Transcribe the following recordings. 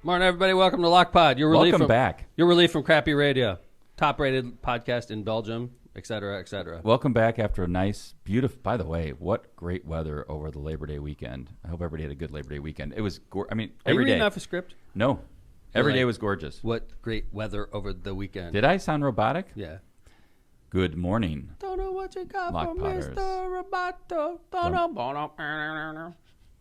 Morning, everybody. Welcome to Lockpod. Welcome back. Your relief from crappy radio. Top-rated podcast in Belgium, et cetera, et cetera. Welcome back after a nice, beautiful... By the way, what great weather over the Labor Day weekend. I hope everybody had a good Labor Day weekend. It was... every Are you reading day. off a script? No. Every day was gorgeous. What great weather over the weekend. Did I sound robotic? Yeah. Good morning. Don't know what you got from Lockpodders. Mr. Roboto.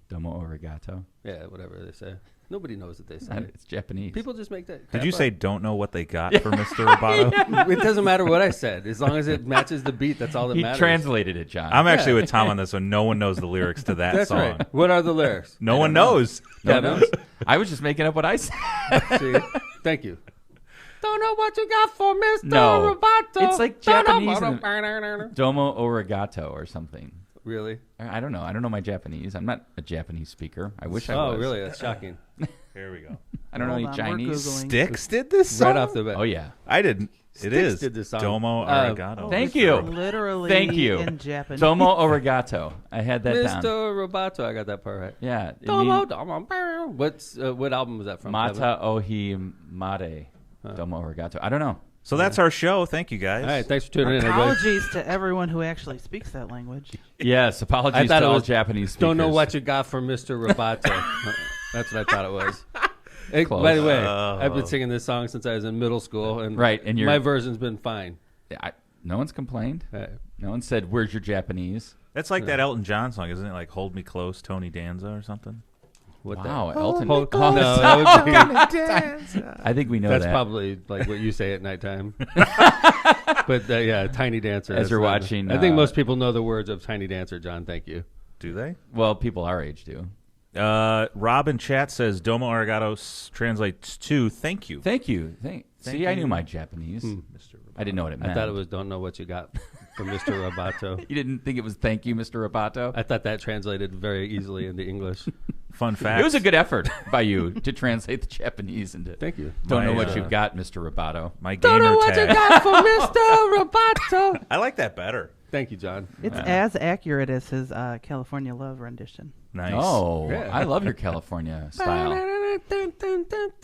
Domo arigato. Yeah, whatever they say. Nobody knows what they say. It's Japanese. People just make that. Did you crap say don't know what they got for Mr. Roboto? up. It doesn't matter what I said. As long as it matches the beat, that's all that He matters. translated it, John. I'm actually with Tom on this one. No one knows the lyrics to that That's song. right. What are the lyrics? No one knows. No, Kevin? no. I was just making up what I said. See? Thank you. Don't know what you got for Mr. No. Roboto. It's like Japanese Domo arigato or something. Really? I don't know. I don't know my Japanese. I'm not a Japanese speaker. I wish I was. Oh, really? That's shocking. Here we go. I don't know any Hold on, we're Chinese. Googling. Styx did this song? Right off the bat. Oh, yeah. I didn't. It Styx is. did this song. Domo arigato. Thank you. Literally Thank you. in Japanese. Domo arigato. I had that Mr. down. Roboto, I got that part right. Yeah. it Domo, mean- domo. What album was that from? Mata ohi mare. Domo arigato. I don't know. So that's our show. Thank you, guys. All right, thanks for tuning in, everybody. Apologies to everyone who actually speaks that language. Yes, I apologies thought to it all was, Japanese speakers. Don't know what you got from Mr. Roboto. That's what I thought it was. Hey, Close. by the way, I've been singing this song since I was in middle school, and Right, and my version's been fine. No one's complained. No one said, where's your Japanese? That's like that Elton John song, isn't it? Like Hold Me Close, Tony Danza or something? What Wow, the? Elton. No, that would be, I think we know that's that. probably like what you say at nighttime. But yeah, Tiny Dancer. As that's you're not- watching, I think most people know the words of Tiny Dancer, John. Thank you. Do they? Well, people our age do. Rob in chat says Domo arigato translates to thank you. Thank you. See, I knew my Japanese. Mr. I didn't know what it meant. I thought it was don't know what you got from Mr. Roboto. You didn't think it was thank you, Mr. Roboto? I thought that translated very easily into English. Fun fact. It was a good effort by you to translate the Japanese into Thank you. don't know My, what you've got, Mr. Roboto. My gamer Don't know what you tag. got from Mr. Roboto. I like that better. Thank you, John. It's as accurate as his California Love rendition. Nice. Oh, Yeah. I love your California style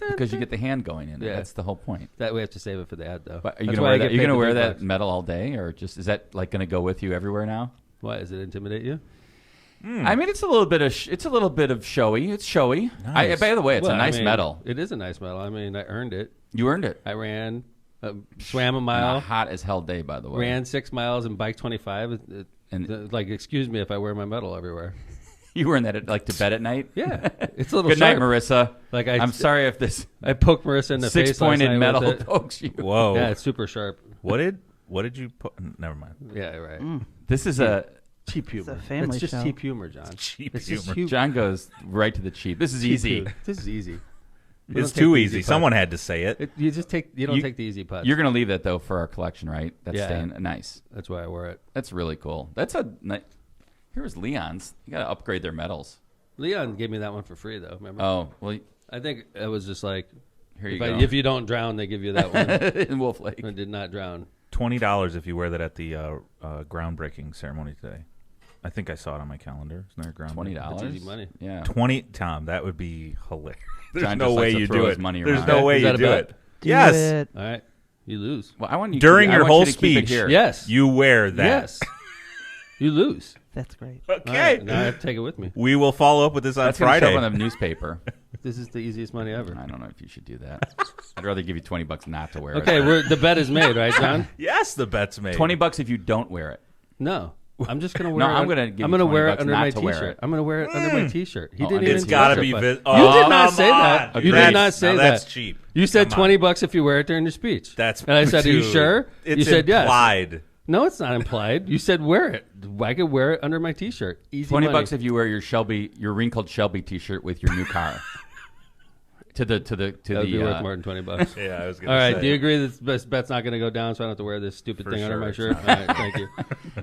because you get the hand going in it. Yeah. That's the whole point. That we have to save it for the ad, though. But are you That's gonna why wear I that? get You're paid gonna the wear big that bucks. medal all day, or just is that like gonna go with you everywhere now? Why does it intimidate you? I mean, it's a little bit of showy. It's showy. Nice. By the way, it's Well, a nice I mean, medal. It is a nice medal. I mean, I earned it. You earned it. I ran, swam a On a mile, hot as hell day, by the way. ran 6 miles, and biked 25. And- Like, excuse me if I wear my medal everywhere. You wearing that like to bed at night? Yeah, it's a little. Good night, sharp. Marissa. Like I'm sorry if this I poked Marissa in the face. 6-pointed last night medal with it. pokes you. Whoa. Yeah, it's super sharp. What did you put? Never mind. Yeah, right. This is a Cheap humor. a family it's just show. cheap humor, John. Cheap It's just humor. John goes right to the cheap. This is cheap easy. humor. This is easy. You It's don't take too the easy. putt. Someone had to say it. You just take. You don't take the easy putt. You're gonna leave that though for our collection, right? That's Yeah. staying nice. That's why I wear it. That's really cool. That's a here's Leon's. You gotta upgrade their medals. Leon gave me that one for free, though. Remember? Oh well, I think it was just like, here you if, go. if you don't drown, they give you that one. in Wolf Lake. I did not drown. $20 if you wear that at the groundbreaking ceremony today. I think I saw it on my calendar. Isn't there a groundbreaking? That's $20. easy money. Yeah. 20, Tom. That would be hilarious. There's John no just way likes to you throw do his it. money There's around. no way Is you that a do bet? it. Do Yes. it. All right, you lose. Well, I want you During I your want whole you to keep it speech, here. Yes, You wear that. yes, you lose. That's great. All Okay. right, now I have to take it with me. We will follow up with this on That's gonna show Friday. up on the newspaper. This is the easiest money ever. I don't know if you should do that. I'd rather give you $20 not to wear Okay, it. the bet is made, right, John? Yes, the bet's made. $20 if you don't wear it. No, I'm just gonna wear. No, it. I'm gonna give I'm you gonna wear 20 it under not my to wear T-shirt. it. I'm gonna wear it under my T-shirt. He Oh, didn't It's even. got to touch be. it, but- You did not say that. You did not say now that. That's cheap. You said Come on. $20 if you wear it during your speech. That's and I said, "Are you dude, sure?" It's you said implied. yes. No, it's not implied. You said wear it. I could wear it under my T-shirt. Easy $20 money. if you wear your wrinkled Shelby T-shirt with your new car. to the That would be worth more than $20. Yeah, I was going All to right. say. Do you agree that this bet's not going to go down, so I don't have to wear this stupid For thing under sure my it's shirt? All right. Thank you.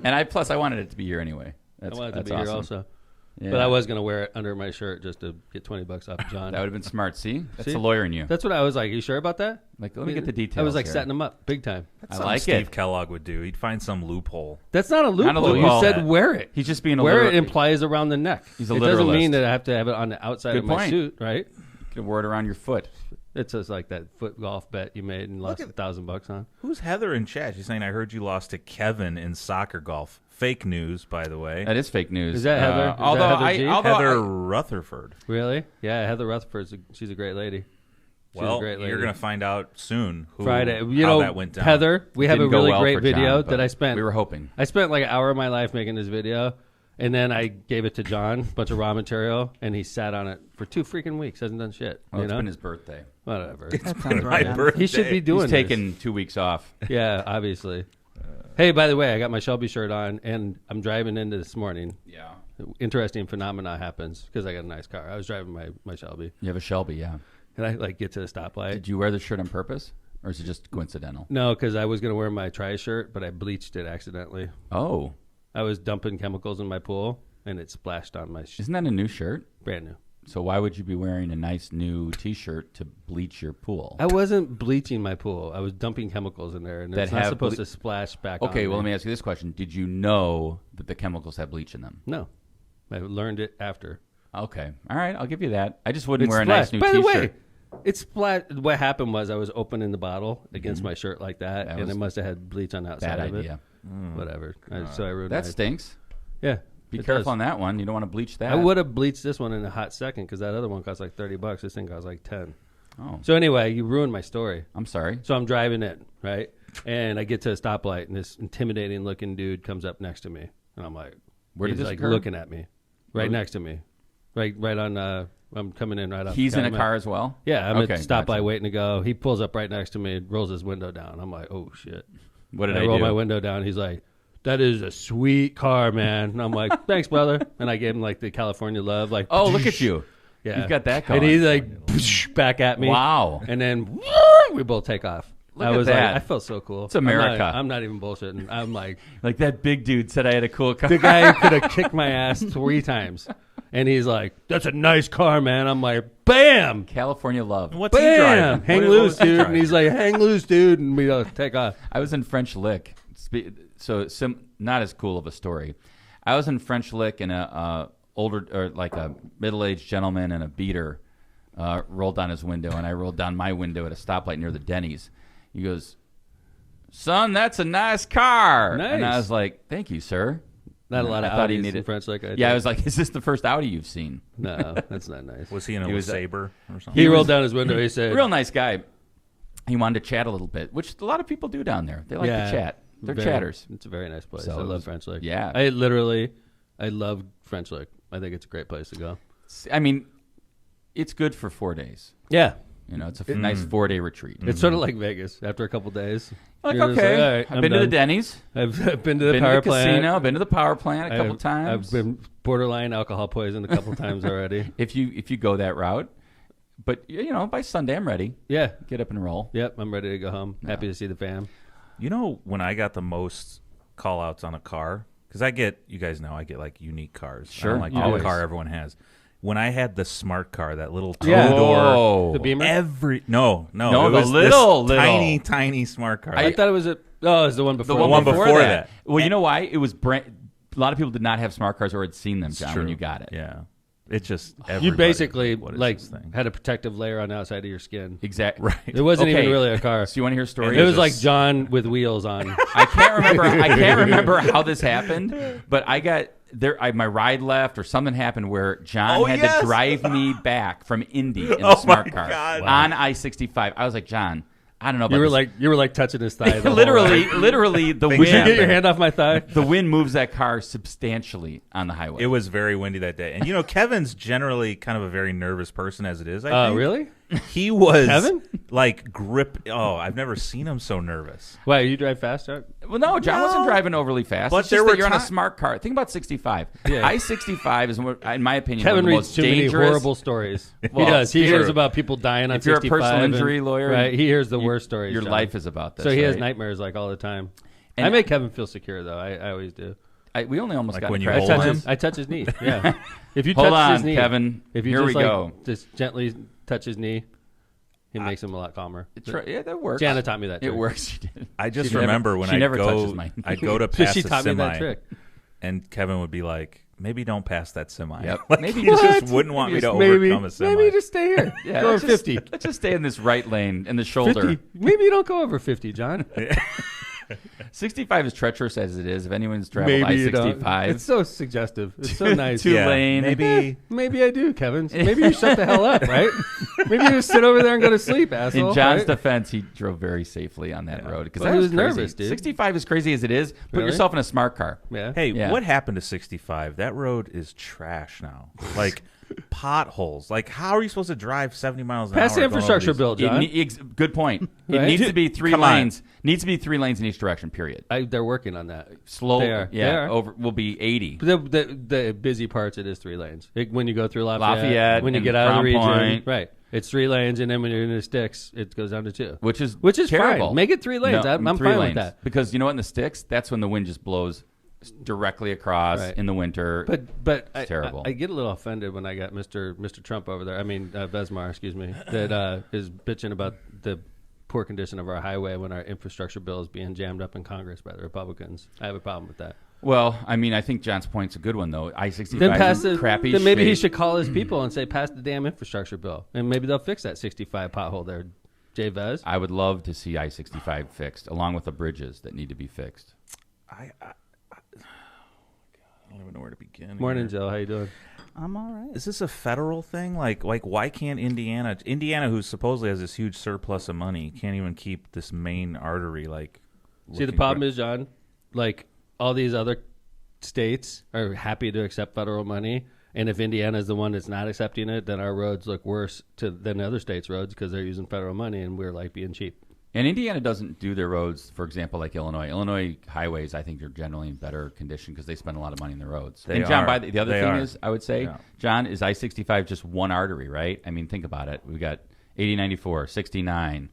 And I wanted it to be here anyway. I wanted to that's be awesome. here also. Yeah. But I was going to wear it under my shirt just to get $20 off of John. That would have been smart. See? That's See? the lawyer in you. That's what I was like. You sure about that? Like, let me get the details. I was like here. setting him up big time. That's I something like Steve it. Kellogg would do. He'd find some loophole. That's not a loophole. loophole. You said wear it. He's just being a Wear literal. it implies around the neck. He's a it doesn't literalist. mean that I have to have it on the outside Good of my point. suit, right? Could wear it around your foot. It's just like that foot golf bet you made and lost at- $1,000 on. Who's Heather in chat? She's saying, I heard you lost to Kevin in soccer golf. Fake news, by the way. That is fake news. Is that Heather? Is that although Heather G? Heather Rutherford. Really? Yeah, Heather Rutherford's she's a great lady. She's a Well, great lady. you're going to find out soon Friday. how that went down. Heather, we have a Didn't go really well great for video John, that but I spent. We were hoping. I spent like an hour of my life making this video, and then I gave it to John, a bunch of raw material, and he sat on it for 2 freaking weeks. Hasn't done shit. Well, you it's know? been his birthday. Whatever. That sounds My right. birthday. He should be doing He's this. taken 2 weeks off. Yeah, obviously. Hey, by the way, I got my Shelby shirt on, and I'm driving into this morning. Yeah. Interesting phenomena happens because I got a nice car. I was driving my Shelby, You have a Shelby, yeah. and I like get to the stoplight. Did you wear the shirt on purpose, or is it just coincidental? No, because I was going to wear my tri-shirt, but I bleached it accidentally. Oh, I was dumping chemicals in my pool, and it splashed on my isn't that a new shirt? brand new. So why would you be wearing a nice new T-shirt to bleach your pool? I wasn't bleaching my pool. I was dumping chemicals in there, and That it's not have supposed ble- to splash back on Okay, well, let me. me ask you this question. Did you know that the chemicals have bleach in them? No. I learned it after. Okay. All right, I'll give you that. I just wouldn't It wear a nice splashed. new By the T-shirt. way, it splashed. What happened was I was opening the bottle against my shirt like that, That and was it must have had bleach on the outside Bad of idea. it. Whatever. So I ruined That my- stinks. Yeah. Be it careful does. on that one. You don't want to bleach that. I would have bleached this one in a hot second because that other one cost like $30. This thing cost like 10. Oh, So anyway, you ruined my story. I'm sorry. So I'm driving it, right? And I get to a stoplight, and this intimidating looking dude comes up next to me, and I'm like, Where did he's this like occur? looking at me, right Where- next to me, right on. I'm coming in right off. He's the in a Calumet. car as well? Yeah, I'm Okay, at stoplight gotcha. waiting to go. He pulls up right next to me, rolls his window down. I'm like, oh shit. What did I I roll do? my window down. He's like, that is a sweet car, man. And I'm like, thanks, brother. And I gave him like the California love, like, Oh, look at you. yeah, You've got that going. And he's like, back at me. Wow. And then we both take off. Look I at was that. like, I felt so cool. It's America. I'm not even bullshitting. I'm like, Like that big dude said I had a cool car. the guy could have kicked my ass 3 times. And he's like, that's a nice car, man. I'm like, bam. California love. What's he Bam! driving? Hang What loose, was he dude. And driving? he's like, hang loose, dude. And we take off. I was in French Lick. Not as cool of a story. I was in French Lick, and a older or like a middle-aged gentleman and a beater rolled down his window, and I rolled down my window at a stoplight near the Denny's. He goes, "Son, that's a nice car." And I Nice. was like, "Thank you, sir." Not a lot of I thought he Audis needed in French like I Yeah, I did. was like, "Is this the first Audi you've seen?" No, that's not nice. Was he in a He was- Sabre or something? He rolled down his window. He said, Real nice guy. He wanted to chat a little bit, which a lot of people do down there. They like to chat. They're chatters. It's a very nice place. So I it love was- French Lick. yeah. I love French Lick. I think it's a great place to go. I mean, it's good for 4 days. Yeah. You know, it's a nice 4-day retreat. It's sort of like Vegas. After a couple days, Like, you're just okay, all right, I've I'm been to the done. Denny's, I've been to the been power to the plant. casino, been to the power plant a couple I've times. been borderline alcohol poisoned a couple times already. if you go that route, but you know, by Sunday I'm ready. Yeah. Get up and roll. Yep. I'm ready to go home. Happy to see the fam. You know, when I got the most call outs on a car, because you guys know I get like unique cars. I Sure, don't like the always. car everyone has. When I had the smart car, that little Yeah. two-door, Oh. The Beamer. no, No, it the was little. this tiny smart car. I thought it was it was the one before. The one before that. Well, you know why? It was a lot of people did not have smart cars or had seen them, John, when True. you got it. Yeah, it's just You everybody, basically what is like this thing? had a protective layer on the outside of your skin. Exactly. Right. It wasn't Okay. even really a car. So you want to hear a story? It was just- like John with wheels on. I can't remember how this happened, but I got there. My ride left, or something happened where John had yes. to drive me back from Indy in Oh, a smart my car God. on I-65. I was like, John, I don't know about You were like touching his thigh. the whole literally, ride. literally the Would Would you wind. get your hand off my thigh? The wind moves that car substantially on the highway. It was very windy that day, and you know, Kevin's generally kind of a very nervous person as it is. I think. Really? He was Kevin? like grip. Oh, I've never seen him so nervous. Why you drive fast, Chuck? Well, no, John wasn't No. driving overly fast. But It's there just that were you're on a ti- smart car. Think about 65. Yeah. I-65 is, in my opinion, Kevin one of the reads most too many dangerous. horrible stories. Well, he does. He if hears you're- about people dying on if you're a 65. personal and- injury lawyer, right? He hears the you- worst stories. Your John. life is about this. So he has right? nightmares like all the time. And I make Kevin feel secure though. I always do. We only almost Like got when in a you crash. hold him? I touch his knee. Yeah. If you Hold touch on, his knee, Kevin. If you Here just we like go. just gently touch his knee, he makes him a lot calmer. Yeah, that works. Jana taught me that. It trick. works. She did. I just She never- remember when she I never go, touches my knee. I'd go to She pass the taught me that semi, trick. and Kevin would be like, maybe don't pass that semi. Yep. Like, Maybe you just- just wouldn't want me to overcome a semi. Maybe just stay here. Yeah, go over let's just- 50. Let's just stay in this right lane in the shoulder. 50. Maybe you don't go over 50, John. 65 is treacherous as it is. If anyone's traveled Maybe you don't. I-65, It's so suggestive. It's so nice. two lane. Maybe I do, Kevin. Maybe you shut the hell up, right? Maybe you just sit over there and go to sleep, asshole. In John's right? defense, he drove very safely on that road because Well, that he was was crazy. nervous, dude. 65 is crazy as it is. Put Really? yourself in a smart car. Yeah. Hey, Yeah. what happened to 65? That road is trash now. Like potholes. Like, how are you supposed to drive 70 miles an hour? Pass the going over infrastructure these- bill, John. Good point. It Right? needs to be three Come on. lanes. Needs to be 3 lanes in each direction. Period. They're working on that. Slow. They are. Yeah. They are. Over. Will be 80. The busy parts, it is 3 lanes. When you go through Lafayette, when you and get out of the region, Crown Point. right? It's 3 lanes, and then when you're in the sticks, it goes down to 2. Which is fine. terrible. Make it 3 lanes. No, I'm 3 fine lanes. with that. Because you know what? In the sticks, that's when the wind just blows directly across Right. in the winter. But terrible. I get a little offended when I got Mr. Trump over there. I mean Vesmar, excuse me, that is bitching about the poor condition of our highway when our infrastructure bill is being jammed up in Congress by the Republicans. I have a problem with that. Well, I mean, I think John's point's a good one though. I-65 Then pass is crappy. Then maybe he shape. should call his people and say, pass the damn infrastructure bill, and maybe they'll fix that 65 pothole there. Jay Vez. I would love to see I-65 fixed, along with the bridges that need to be fixed. I don't even know where to begin. Morning, here. Joe. How you doing? I'm all right. Is this a federal thing? Like why can't Indiana, who supposedly has this huge surplus of money, can't even keep this main artery like? See, the problem is, John, like all these other states are happy to accept federal money, and if Indiana is the one that's not accepting it, then our roads look worse than other states' roads because they're using federal money, and we're like being cheap. And Indiana doesn't do their roads, for example, like Illinois. Illinois highways, I think, are generally in better condition because they spend a lot of money on the roads. They and John, are. the other They thing are. is, I would say, Yeah. John, is I-65 just one artery, right? I mean, think about it. We got 80, 94, 69,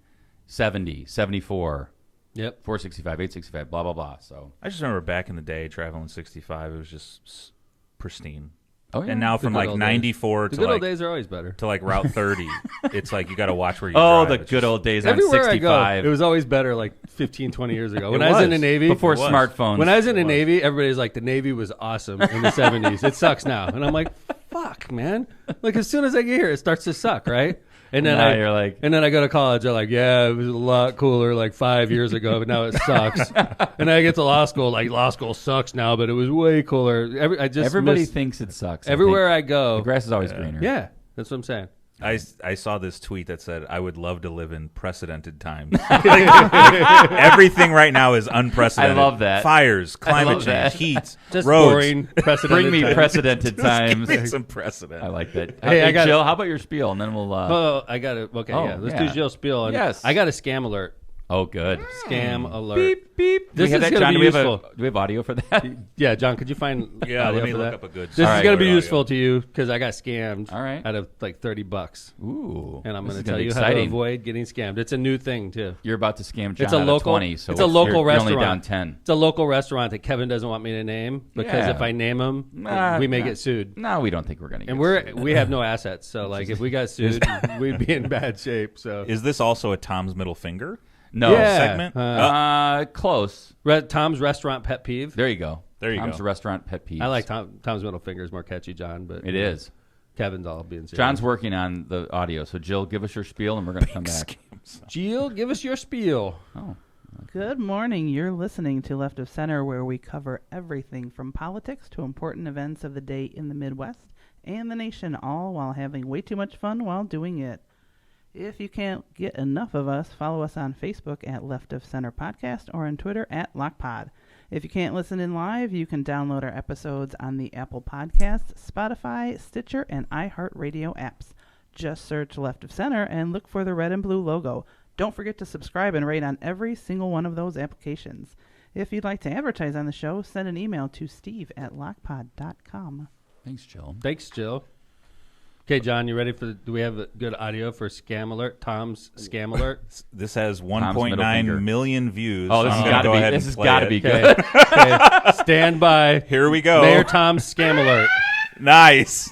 70, 74, Yep. 465, 865, blah, blah, blah. So, I just remember back in the day traveling 65, it was just pristine. oh yeah. And now from good like old 94 The to good old like days are always better. to like Route 30, it's like you got to watch where you oh, drive. the It's good just- old days on Everywhere 65. I go, it was always better like 15, 20 years ago. When It I was in the was. Navy, Before It was. smartphones. when I was in the It was. Navy, everybody's like, the Navy was awesome in the 70s. It sucks now. And I'm like, fuck, man. Like, as soon as I get here, it starts to suck, right? And then Now you're like- and then I go to college. They're like, yeah, it was a lot cooler like 5 years ago, but now it sucks. And then I get to law school, like law school sucks now, but it was way cooler. Everybody miss- thinks it sucks. everywhere I I go. think. The grass is always greener. Yeah, that's what I'm saying. I saw this tweet that said, I would love to live in precedented times. Like, everything right now is unprecedented. I love that. Fires, climate love that. change, heat, Just roads. boring. Precedent. Bring me precedented times. Give me some precedent. I like that. Hey, I got- Jill, how about your spiel? And then we'll. Oh, I got it. Okay, Oh, yeah. Let's yeah. do Jill spiel. And Yes. I got a scam alert. Oh, good. Scam alert. Beep beep. This Do we have is that, gonna John? be Do we have useful. do we have audio for that? Yeah, John, could you find Yeah, audio let me for look that? up a good. This All is right. going to be audio. useful to you because I got scammed All right. out of like $30. Ooh. And I'm this going is to tell be you how to exciting. avoid getting scammed. It's a new thing, too. You're about to scam John It's a out local- of 20, so it's a local you're restaurant. only down 10. It's a local restaurant that Kevin doesn't want me to name because Yeah. if I name him, Nah, we may nah. get sued. No, we don't think we're going to get And sued. we have no assets. So, like, if we got sued, we'd be in bad shape. So, Is this also a Tom's middle finger No. Yeah. segment? Close. Tom's restaurant pet peeve. There you go. There you Tom's go. restaurant pet peeves. I like Tom's middle finger is more catchy, John, but It is. Kevin's all being serious. John's working on the audio, so Jill, give us your spiel, and we're going to come back. Jill, give us your spiel. Oh, Good morning. You're listening to Left of Center, where we cover everything from politics to important events of the day in the Midwest and the nation, all while having way too much fun while doing it. If you can't get enough of us, follow us on Facebook at Left of Center Podcast or on Twitter at LockPod. If you can't listen in live, you can download our episodes on the Apple Podcasts, Spotify, Stitcher, and iHeartRadio apps. Just search Left of Center and look for the red and blue logo. Don't forget to subscribe and rate on every single one of those applications. If you'd like to advertise on the show, send an email to steve@lockpod.com. thanks, Jill. Thanks, Jill. Okay, John, you ready for do we have a good audio for Scam Alert? Tom's Scam Alert? This has middle finger. 1.9 million views. Oh, this so I'm has gonna got to go be. ahead This and has play got to it. be Okay. good. Okay. Stand by. Here we go. Mayor Tom's Scam Alert. Nice.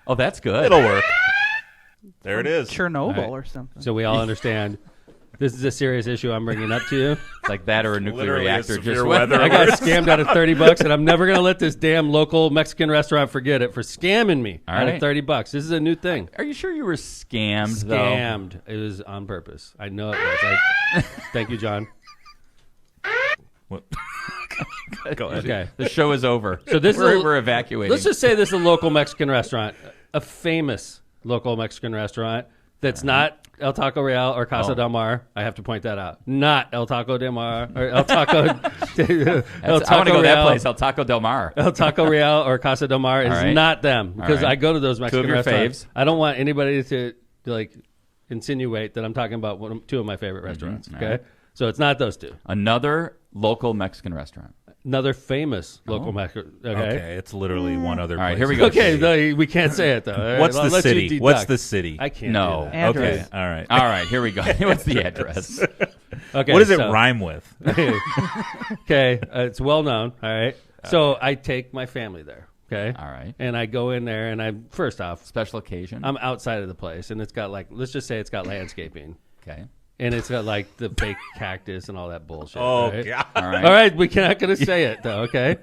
Oh, that's good. It'll work. There it is. Chernobyl All right. or something. So we all understand This is a serious issue I'm bringing up to you. It's like that or a nuclear Literally a reactor severe just weather I got scammed out of $30, and I'm never gonna let this damn local Mexican restaurant forget it for scamming me All out right. of $30. This is a new thing. Are you sure you were scammed? Scammed. It was on purpose. I know it was. Thank you, John. What? Go ahead. Okay. The show is over. So this we're evacuating. Let's just say this is a local Mexican restaurant, a famous local Mexican restaurant that's not El Taco Real or Casa del Mar. I have to point that out. Not El Taco del Mar or El Taco. El Taco I want to go to that Real. place, El Taco Del Mar. El Taco Real or Casa del Mar is right. not them because right. I go to those Mexican your restaurants. faves. I don't want anybody to like insinuate that I'm talking about two of my favorite restaurants. All Okay, right. so it's not those two. Another local Mexican restaurant. Another famous local Mexican. Okay, it's literally one other. All right, place. here we go. Okay, no, we can't say it though. All right, What's I'll the let you city? deduct. What's the city? I can't. No. do that. Address. Okay, all right. All right, here we go. What's the address? Okay. What does it so- rhyme with? Okay, it's well known. All right. So I take my family there. Okay. All right. And I go in there, and I first off, Special occasion. I'm outside of the place, and it's got like, let's just say it's got landscaping, Okay. and it's got like the fake cactus and all that bullshit. Oh right? God! All right. All right, we're not gonna say it though. Okay.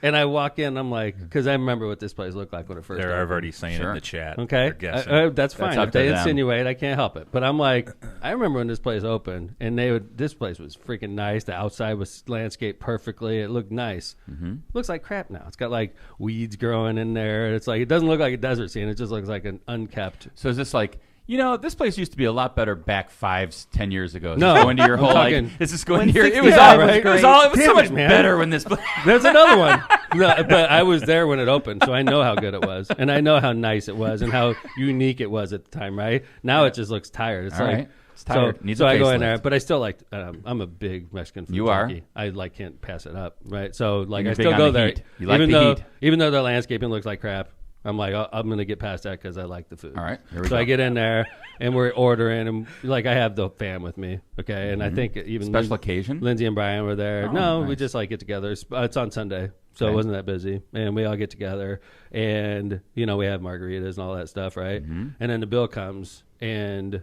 And I walk in, I'm like, because I remember what this place looked like when it first. They're opened. already saying Sure. in the chat. Okay, They're guessing. that's fine. up If they to them. insinuate, I can't help it. But I'm like, I remember when this place opened, and this place was freaking nice. The outside was landscaped perfectly. It looked nice. Mm-hmm. Looks like crap now. It's got like weeds growing in there. It's like it doesn't look like a desert scene. It just looks like an unkept. So is this like, this place used to be a lot better back 5-10 years ago. Is No, this going to your I'm whole talking- like? Is this going When to your? It 60 was yeah, all. right? It was all. It was so Damn much it, man. better when this. There's another one. No, but I was there when it opened, so I know how good it was, and I know how nice it was, and how unique it was at the time. Right now, it just looks tired. It's All like right. It's tired. So, Needs so a I go in facelift. there, but I still like. I'm a big Mexican food You are? junkie. I like can't pass it up. Right. So like you're I big still on go the there, heat. You like even the though heat. even though the landscaping looks like crap. I'm like, oh, I'm gonna get past that because I like the food. All right, here we So go. I get in there and we're ordering, and like I have the fam with me, okay, and I think even Special occasion? Lindsay and Brian were there. Oh, No, we nice. just like get together. It's on Sunday, so Okay. it wasn't that busy, and we all get together, and we have margaritas and all that stuff, right? Mm-hmm. And then the bill comes, and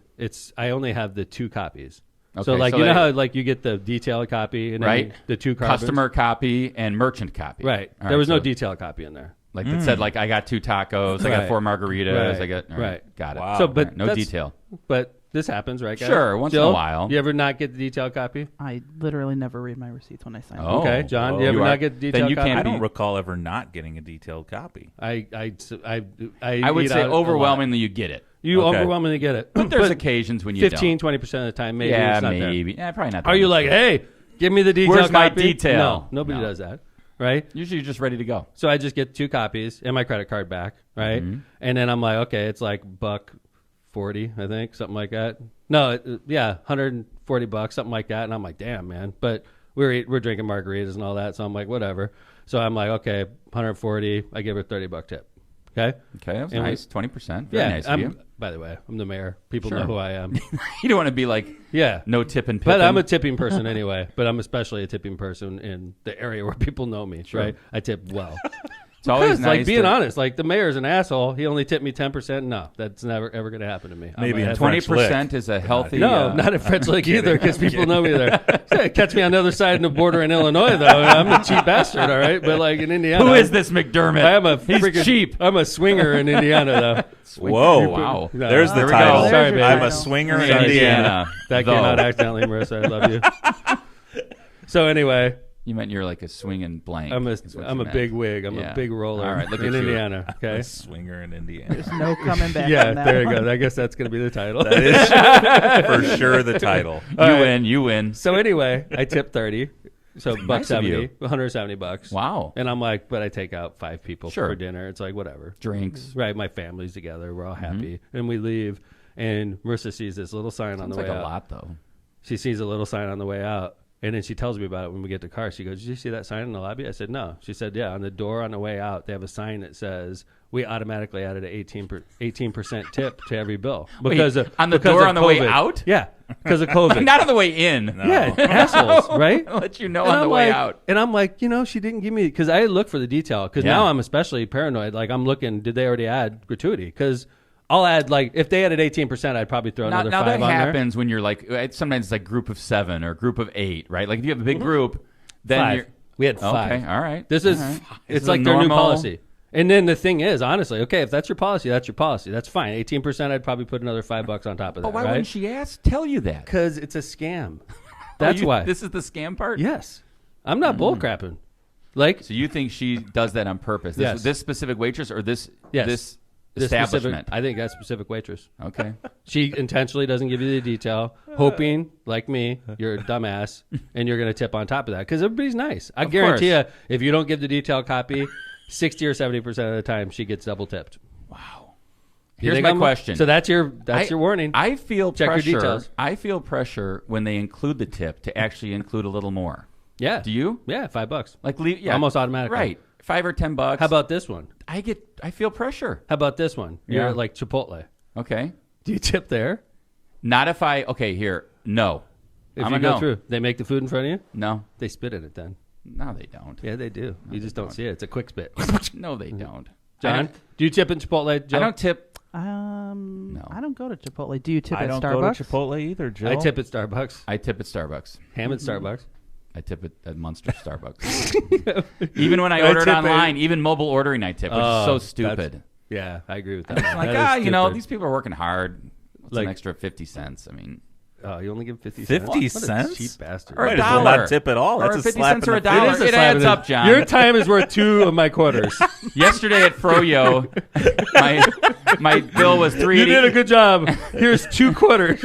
I only have the 2 copies. So Okay, like so you know they- how like you get the detailed copy and then Right. the 2 carbons? Customer copy and merchant copy. Right. All There was no so, detailed copy in there. Like it said, like I got 2 tacos, I got Right. 4 margaritas, Right. I got. All Right. Got it. Wow. So, All but right, no that's- detail. But this happens, right, guys? Sure, once in a Jill, while. You ever not get the detailed copy? I literally never read my receipts when I sign Oh. up. Okay, John, do you whoa. ever You are- not get the then detailed you copy? can't I don't be- recall ever not getting a detailed copy. I I would eat say out a lot. overwhelmingly you get it. You Okay. overwhelmingly get it. But there's occasions when you 15-20% of the time, maybe Yeah, it's not maybe. Yeah, probably not. there. Are you like, hey, give me the detailed Where's my copy? detail? No, nobody No. does that, right? Usually you're just ready to go. So I just get 2 copies and my credit card back, right? Mm-hmm. And then I'm like, okay, it's like $140, I think, something like that. No, $140, something like that. And I'm like, damn, man. But we're drinking margaritas and all that, so I'm like, whatever. So I'm like, okay, 140. I give her $30 tip. Okay. Okay, that was And we- nice. 20%. Very nice of you. By the way, I'm the mayor. People Sure. know who I am. You don't want to be like Yeah. no tipping. But I'm a tipping person anyway. But I'm especially a tipping person in the area where people know me. Sure. Right? I tip well. It's always Because, nice. like being to, honest, like the mayor's an asshole. He only tipped me 10%. No, that's never ever going to happen to me. I'm Maybe a in head- 20% is a healthy. No, not at French Lick either, because people know me there. Yeah, catch me on the other side of the border in Illinois, though. I'm a cheap bastard, all right. But like in Indiana, Who is this McDermott? I am a He's freaking cheap. I'm a swinger in Indiana, though. Whoa! Wow. No, There's the There we go. title. Sorry, There's baby. your I'm a title. swinger in Sorry, Indiana. That Though. came out accidentally, Marissa. I love you. So anyway, You meant you're like a swinging blank. I'm is what a you meant. big wig. I'm Yeah. a big roller All right, look in at you. Indiana. Okay. A swinger in Indiana. There's no coming back. Yeah, on that there you one. go. I guess that's going to be the title. That is for sure the title. You All right. win. You win. So anyway, I tip 30. So Nice of you. $170. Wow. And I'm like, but I take out 5 people Sure. for dinner. It's like whatever. Drinks. Right, my family's together. We're all Mm-hmm. happy, and we leave. And Marissa sees this little sign on Sounds the like way a out. lot though. She sees a little sign on the way out, and then she tells me about it when we get to the car. She goes, "Did you see that sign in the lobby?" I said, "No." She said, "Yeah, on the door on the way out, they have a sign that says we automatically added an 18% tip to every bill because Wait, of on the because door of on the way COVID." out? Yeah, because of COVID. Not on the way in. Yeah, assholes, right? I'll let you know And on the I'm way like- out. And I'm like, she didn't give me, because I look for the detail, because Yeah. now I'm especially paranoid. Like, I'm looking, did they already add gratuity? Because I'll add like if they had at 18%, I'd probably throw another now 5 that on there. happens when you're like sometimes it's like group of 7 or group of 8, right? Like if you have a big group, then 5. you're We had 5. okay. All right, This is All right. it's This like is their new normal- policy. And then the thing is, honestly, okay, if that's your policy, that's your policy. That's fine. 18%, I'd probably put another $5 on top of that. But why right? wouldn't she tell you that? Because it's a scam. That's why. This is the scam part. Yes, I'm not bull crapping. Like So you think she does that on purpose? This, Yes. this specific waitress or this Yes. this this establishment? specific, I think that specific waitress. Okay. She intentionally doesn't give you the detail, hoping, like me, you're a dumbass, and you're going to tip on top of that because everybody's nice. I guarantee you, if you don't give the detailed copy, 60 or 70% of the time she gets double tipped. Wow. You Here's think my I'm- question. So that's your warning. I feel Check your pressure. details. I feel pressure when they include the tip to actually include a little more. Yeah. Do you? Yeah, $5. Like yeah, Almost automatically. Right. $5 or $10. How about this one? I feel pressure. How about this one? You're Yeah. at like Chipotle. Okay. Do you tip there? Not if here. No. If I'm you a go no. through, they make the food in front of you. No. They spit in it then. No, they don't. Yeah, they do. You just don't see it. It's a quick spit. No, they don't. John, do you tip in Chipotle? Joe? I don't tip. No. I don't go to Chipotle. Do you tip I at don't Starbucks? go to Chipotle either, Joe. I tip at Starbucks. I tip at Starbucks. Ham at Starbucks. I tip at Munster Starbucks. Even when I ordered tip online, even mobile ordering, I tip, which is so stupid. Yeah, I agree with that. Like, That is stupid. these people are working hard. What's Like- an extra 50 cents? I mean, Oh, you only give 50 50 cents? What a cents? cheap bastard. Or a Might as well dollar. not tip at all. Or That's a 50 slap cents in or the a face. dollar. It is a It slap adds in the- up, John. Your time is worth 2 of my quarters. Yesterday at Froyo, my bill was $3.80. You did a good job. Here's 2 quarters.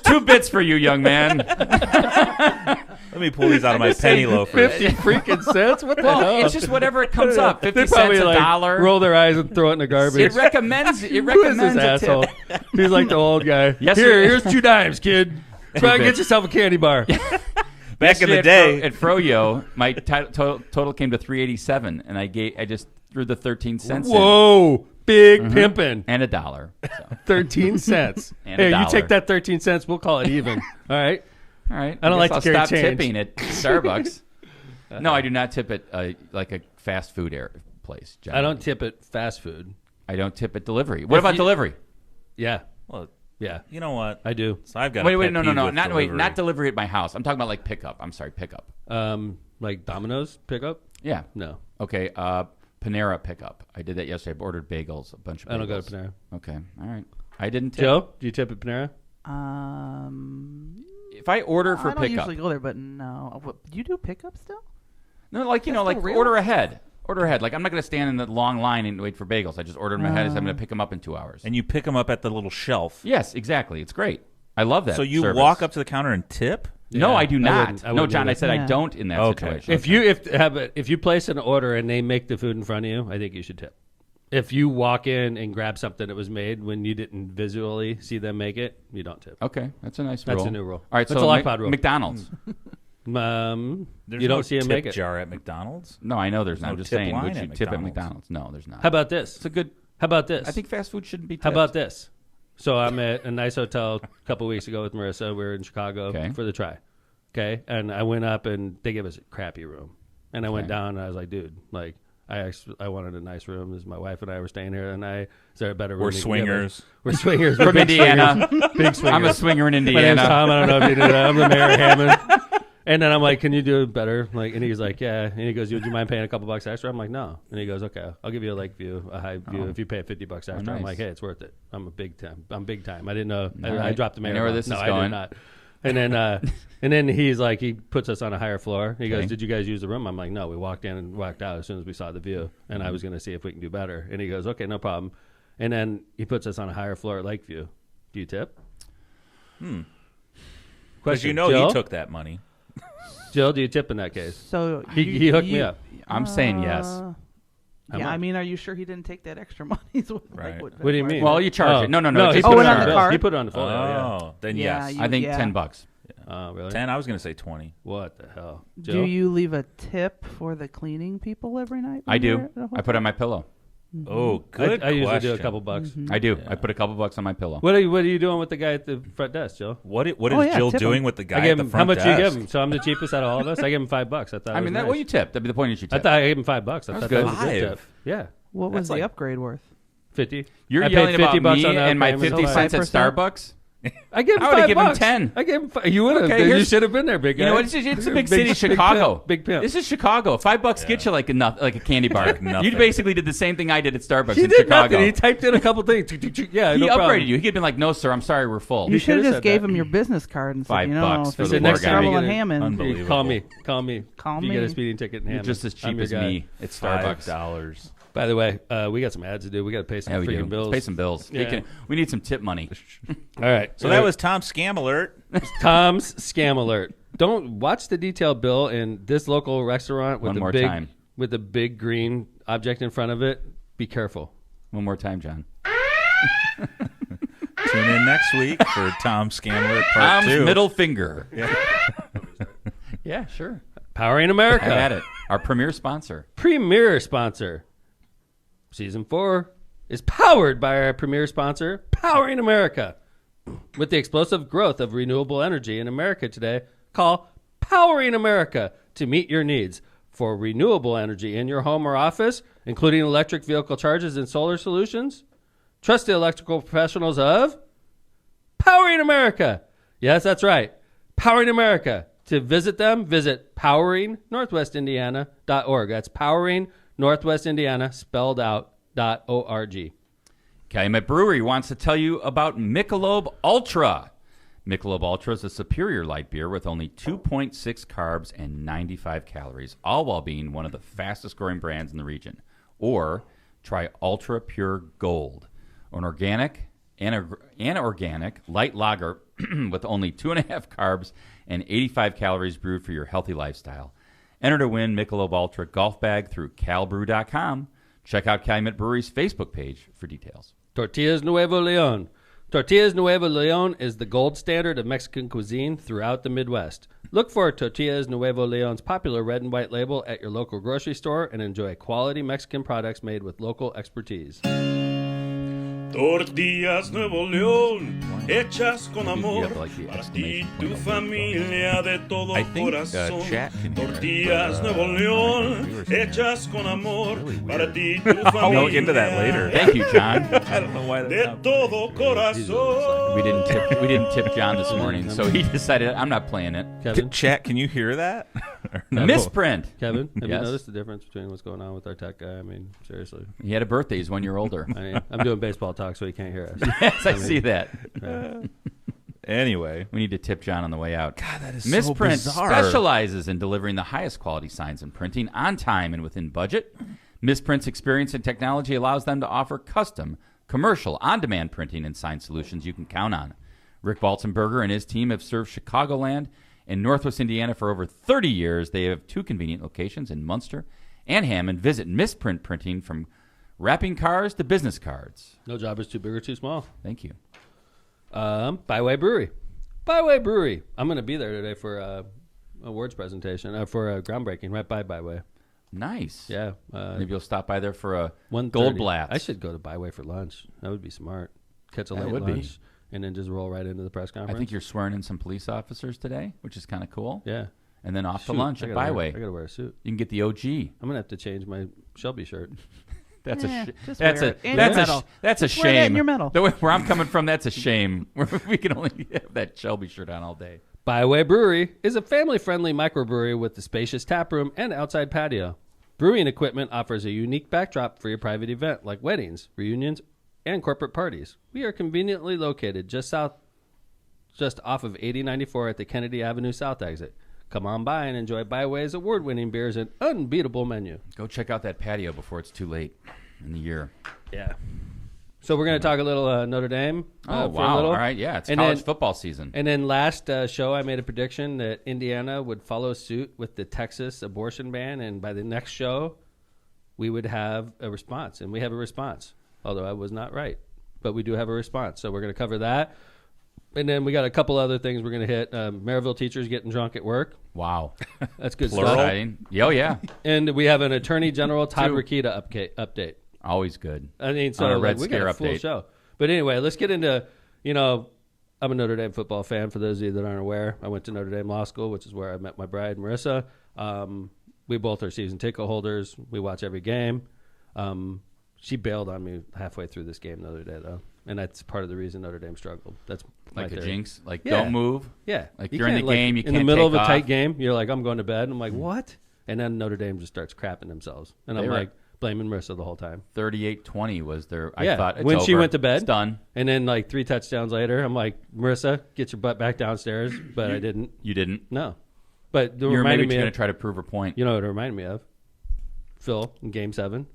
Two bits for you, young man. Let me pull these out of my penny loafers. 50 freaking cents? What the Well, hell? it's just whatever it comes up. 50 They cents, probably a like dollar. roll their eyes and throw it in the garbage. It recommends. It Who is recommends this a asshole? tip. He's like the old guy. Here's 2 dimes, kid. Try and get yourself a candy bar. Back in the Yesterday day, at Froyo, my total came to $3.87, and I just threw the 13 cents in. Whoa. Big pimpin'. And a dollar. So. 13 cents. And a Hey, you dollar. take that 13 cents, we'll call it even. All right? All right. I don't like guess to I'll carry stop change. tipping at Starbucks. No, I do not tip at like a fast food place. John. I don't tip at fast food. I don't tip at delivery. What about you- delivery? Yeah. well, Yeah. you know what? I do. So I've got Wait, a pet no, peeve with not delivery. delivery at my house. I'm talking about like pickup. I'm sorry, pickup. Like Domino's pickup? Yeah. No. Okay. Panera pickup. I did that yesterday. I ordered bagels, a bunch of bagels. I don't go to Panera. Okay. All right. I didn't tip. Joe, do you tip at Panera? If I order for I don't pickup, usually go there, but no. What, you do pickup still? no, like That's still real? order ahead. Order ahead. Like I'm not going to stand in the long line and wait for bagels. I just order them ahead. So I'm going to pick them up in 2 hours. And you pick them up at the little shelf. Yes, exactly. It's great. I love that. So you service. walk up to the counter and tip? No, Yeah, I do I not. wouldn't- I No, wouldn't John, do I that. said I Yeah. don't in that Okay. situation. If you place an order and they make the food in front of you, I think you should tip. If you walk in and grab something that was made when you didn't visually see them make it, you don't tip. Okay, that's a nice rule. That's a new rule. All right, That's so a lockpod rule. McDonald's. There's you no don't see them tip make it. jar at McDonald's. No, I know there's not. no I'm just tip saying, line would at you tip at McDonald's? McDonald's? No, there's not. How about this? It's a good. How about this? I think fast food shouldn't be tipped. How about this? So I'm at a nice hotel a couple weeks ago with Marissa. We were in Chicago Okay. for the try. Okay, and I went up and they gave us a crappy room, and I went down and I was like, dude, like I wanted a nice room. This is my wife and I were staying here, and is there a better room? We're you can give us? swingers. We're swingers. We're From big Indiana. swingers. Big swingers. I'm a swinger in My name's Indiana. Tom. I don't know if you knew that. I'm the mayor of Hammond. And then I'm like, can you do it better? Like, and he's like, yeah. And he goes, would you mind paying a couple bucks extra? I'm like, no. And he goes, okay, I'll give you a lake view, a high view if you pay $50 extra. nice. I'm like, hey, it's worth it. I'm big time. I didn't know. All I right. dropped the mayor. I know where off. this no, is I going. did not. And then he's like, he puts us on a higher floor. He goes, Okay. did you guys use the room? I'm like, no. We walked in and walked out as soon as we saw the view. And I was going to see if we can do better. And he goes, okay, no problem. And then he puts us on a higher floor at Lakeview. Do you tip? Because Question. you know Jill? he took that money. Jill, do you tip in that case? So He hooked me up. I'm saying yes. How Yeah, I much? mean, are you sure he didn't take that extra money? Right. What do you mean? Well, you charge it. No, he it's put Oh, it and on on the the bill. card? He put it on the folder. Yeah. Then Yeah, yes. you- I think yeah. $10. Oh, really? 10, I was going to say 20. What the hell? Do Jill? you leave a tip for the cleaning people every night? I when do. you're at a I hotel? put it on my pillow. Oh, good I usually do a question. couple bucks. I do. Yeah. I put a couple bucks on my pillow. What are you doing with the guy at the front desk, Jill? What is Oh, yeah, Jill tip doing him. with the guy I gave at the him front how much desk? you give him? So I'm the cheapest out of all of us. I gave him $5. I thought. I mean, that well, you tip. That'd be the point. You should I tip. thought I gave him $5. I That's thought good. that was a good tip. $5? Yeah, What was That's the like- upgrade worth? 50. You're I paid yelling about 50 bucks me on that and my payment. 50 cents at 5%? Starbucks? I gave him I would've $5. given him 10. I gave him You would have. Okay, You here's- should have been there, big guy. You know what? It's a big city, Chicago. Big pimp. This is Chicago. $5 get you like a candy bar. nothing. You basically did the same thing I did at Starbucks He in did Chicago. nothing. He typed in a couple things. Yeah, He no upgraded problem. you. He could have been like, "No, sir, I'm sorry, we're full." You should have could've just said gave that. him your business card and said, $5 you know, for if the there's poor next guy. trouble in Unbelievable. Hammond, Unbelievable. Call me. Call if you me. get a speeding ticket in You're Hammond. just as cheap I'm your as guy. me at Starbucks. $5. By the way, we got some ads to do. We got to pay some Yeah, we do. freaking bills. Pay some bills. Yeah. We need some tip money. All right. So that was Tom's Scam Alert. Tom's Scam Alert. Don't watch the detailed bill in this local restaurant with One the more big time. with the big green object in front of it. Be careful. One more time, John. Tune in next week for Tom's Scam Alert Part Tom's 2. middle finger. Yeah, sure. Powering America. Have at it. Our premier sponsor. Premier sponsor. Season 4 is powered by our premier sponsor, Powering America. With the explosive growth of renewable energy in America today, call Powering America to meet your needs for renewable energy in your home or office, including electric vehicle charges and solar solutions. Trust the electrical professionals of Powering America. Yes, that's right. Powering America. To visit them, visit poweringnorthwestindiana.org. That's poweringnorthwestindiana, spelled out, .org. Calumet Brewery wants to tell you about Michelob Ultra. Michelob Ultra is a superior light beer with only 2.6 carbs and 95 calories, all while being one of the fastest growing brands in the region. Or try Ultra Pure Gold, an organic light lager with only 2.5 carbs and 85 calories brewed for your healthy lifestyle. Enter to win Michelob Ultra golf bag through calbrew.com. Check out Calumet Brewery's Facebook page for details. Tortillas Nuevo Leon. Tortillas Nuevo Leon is the gold standard of Mexican cuisine throughout the Midwest. Look for Tortillas Nuevo Leon's popular red and white label at your local grocery store and enjoy quality Mexican products made with local expertise. Tortillas Nuevo León, hechas con amor, You have, like, the para ti, exclamation tu point familia de todo I think corazón. chat can hear it, Tortillas but, Nuevo León, viewers- hechas con amor, Really weird. para ti, tu familia. I'll look into that later. Thank you, John. I don't know why that's De not todo corazón. We didn't tip John this morning, so he decided I'm not playing it. Kevin? Chat, can you hear that? Or no? Misprint. Kevin, have you Yes. noticed the difference between what's going on with our tech guy? I mean, seriously. He had a birthday. He's 1 year older. I mean, I'm doing baseball talk, so he can't hear us. Yes, I see that. Anyway. We need to tip John on the way out. God, that is Misprint so bizarre. specializes in delivering the highest quality signs and printing on time and within budget. Misprint's experience and technology allows them to offer custom, commercial, on-demand printing and sign solutions you can count on. Rick Balzenberger and his team have served Chicagoland and Northwest Indiana for over 30 years. They have 2 convenient locations in Munster and Hammond. Visit Misprint Printing from wrapping cars to business cards. No job is too big or too small. Thank you. Byway Brewery. Byway Brewery. I'm going to be there today for awards presentation, for a groundbreaking right by Byway. Nice. Yeah. Maybe you'll stop by there for a 1:30. Gold Blast. I should go to Byway for lunch. That would be smart. Catch a That late would be. lunch and then just roll right into the press I conference. think you're swearing in some police officers today, which is kind of cool. Yeah. And then off Shoot, to lunch I at gotta Byway. I got to wear a suit. You can get the OG. I'm going to have to change my Shelby shirt. That's just that's wear a it. And that's your a medal. that's a Just wear that shame. and your medal. The way where I'm coming from, that's a shame. We can only have that Shelby shirt on all day. Byway Brewery is a family-friendly microbrewery with a spacious tap room and outside patio. Brewing equipment offers a unique backdrop for your private event like weddings, reunions, and corporate parties. We are conveniently located just off of 8094 at the Kennedy Avenue South exit. Come on by and enjoy Byway's award-winning beers and unbeatable menu. Go check out that patio before it's too late in the year. Yeah. So we're going to talk a little Notre Dame. Oh, for a wow. little. All right. Yeah, it's And college then- football season. And then last show, I made a prediction that Indiana would follow suit with the Texas abortion ban, and by the next show, we would have a response. And we have a response, although I was not right. But we do have a response. So we're going to cover that. And then we got a couple other things we're going to hit. Maryville teachers getting drunk at work. Wow. That's good Plural? stuff. Exciting. Oh, yeah. And we have an Attorney General, Todd Two. Rokita update. Always good. I mean, so On a like, Red we got Scare a full update. show. But anyway, let's get into, I'm a Notre Dame football fan. For those of you that aren't aware, I went to Notre Dame Law School, which is where I met my bride, Marissa. We both are season ticket holders. We watch every game. She bailed on me halfway through this game the other day, though, and that's part of the reason Notre Dame struggled. That's my Like a theory. jinx? Like, Yeah. don't move? Yeah. Like, you're in the game, you in can't the middle take of a tight off. game, you're like, I'm going to bed. And I'm like, what? And then Notre Dame just starts crapping themselves. And I'm They were- like, blaming Marissa the whole time. 38-20 was their. Yeah. I thought it's When she over. went to bed. It's done. And then like 3 touchdowns later, I'm like, Marissa, get your butt back downstairs. But I didn't. You didn't. No. But it You were reminded maybe me going of, to try to prove her point. you know what it reminded me of? Phil in Game 7.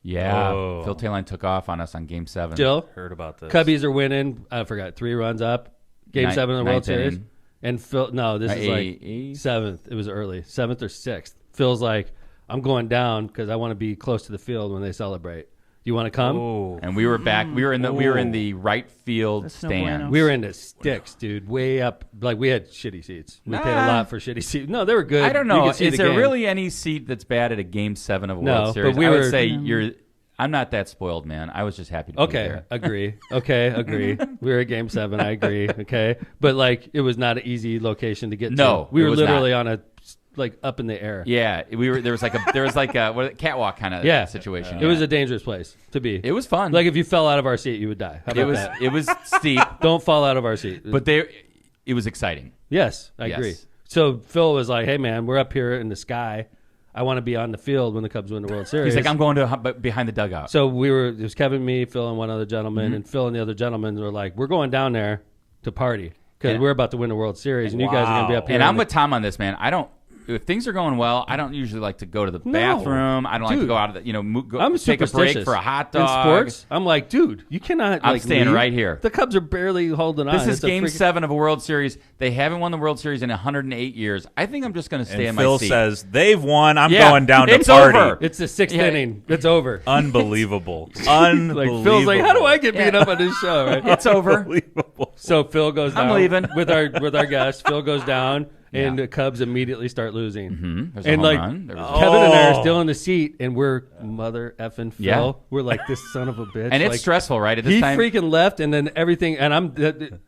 Yeah. Oh. Phil Taylor took off on us on Game 7. Jill, Heard about this. Cubbies are winning. I forgot 3 runs up. Game 7 of the World ninth Series. inning. And Phil, no, this is like eighth? 7th. It was early, 7th or 6th. Phil's like, I'm going down because I want to be close to the field when they celebrate. Do you want to come? Oh. And we were back. We were in the right field That's no stand. bueno. We were in the sticks, dude, way up. Like we had shitty seats. We paid a lot for shitty seats. No, they were good. I don't You know. could see Is the there game. really any seat that's bad at a Game 7 of a No, World Series? but we I were- would say I'm not that spoiled, man. I was just happy to be Okay, there. agree. Okay, agree. We were at Game 7. I agree. Okay, but like it was not an easy location to get No, to. We it were was literally on a like up in the air. Yeah, we were. There was like a catwalk kind of Yeah. situation. It was a dangerous place to be. It was fun. Like if you fell out of our seat, you would die. How about that? It was steep, Don't fall out of our seat. but it was exciting. Yes, I Yes. agree. So Phil was like, "Hey, man, we're up here in the sky. I want to be on the field when the Cubs win the World Series." He's like, I'm going to behind the dugout. So it was Kevin, me, Phil, and one other gentleman, and Phil and the other gentlemen were like, "We're going down there to party because And- we're about to win the World Series, and you guys are going to be up here." And in I'm the- with Tom on this, man. If things are going well, I don't usually like to go to the No. bathroom. I don't like to Dude. go out of the, I'm take a break superstitious. for a hot In dog. sports, I'm like, dude, you cannot. I'm like, staying leave. right here. The Cubs are barely holding on. This is It's a Game freaking- 7 of a World Series. They haven't won the World Series in 108 years. I think I'm just going to stay in And my Phil seat. says, they've won. I'm Yeah, going down to it's party. over. It's the 6th Yeah. inning. It's over. Unbelievable. Like Unbelievable. Phil's like, how do I get beat up on this show? Right? It's over. Unbelievable. So Phil goes down. I'm leaving. with our guest. Phil goes down, and the Cubs immediately start losing. Mm-hmm. There's a And home like run. There was Kevin and I are Oh. still in the seat, and we're mother effing Phil. Yeah. We're like this son of a bitch. and it's like, stressful, right? At this he time, freaking left, and then everything, and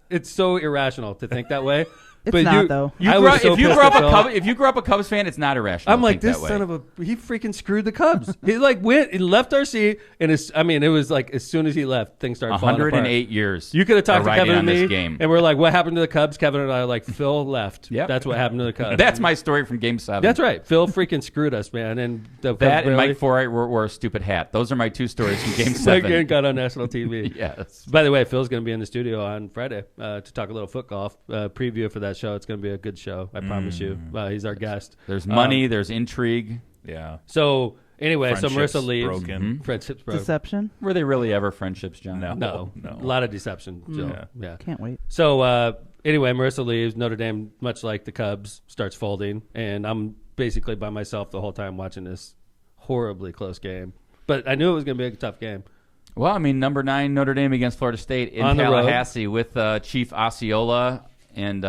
it's so irrational to think that way. It's but not, though. I was so if you pissed grew up at a Phil. Cubs, if you grew up a Cubs fan, it's not irrational. I'm to like, think this that son way. of a, he freaking screwed the Cubs. He like he left our seat, and it was like as soon as he left, things started falling apart. 108 years. You could have talked are to riding Kevin on and me, this game. and we're like, what happened to the Cubs? Kevin and I are like, Phil left. Yep. That's what happened to the Cubs. That's my story from Game 7. That's right. Phil freaking screwed us, man. And the Cubs That and barely- Mike Forey wore a stupid hat. Those are my two stories from Game Mike 7. Forey got on national TV. Yes. By the way, Phil's going to be in the studio on Friday to talk a little foot golf preview for that show. It's going to be a good show. I promise you. He's our guest. There's money. There's intrigue. Yeah. So anyway, so Friendships Marissa leaves. broken. Friendships broken. Deception. Were they really ever friendships, John? No. No, a lot of deception. Jill. Yeah. Yeah. Can't wait. So anyway, Marissa leaves. Notre Dame, much like the Cubs, starts folding, and I'm basically by myself the whole time watching this horribly close game. But I knew it was going to be a tough game. Well, I mean, number 9 Notre Dame against Florida State in On the road. Tallahassee with Chief Osceola and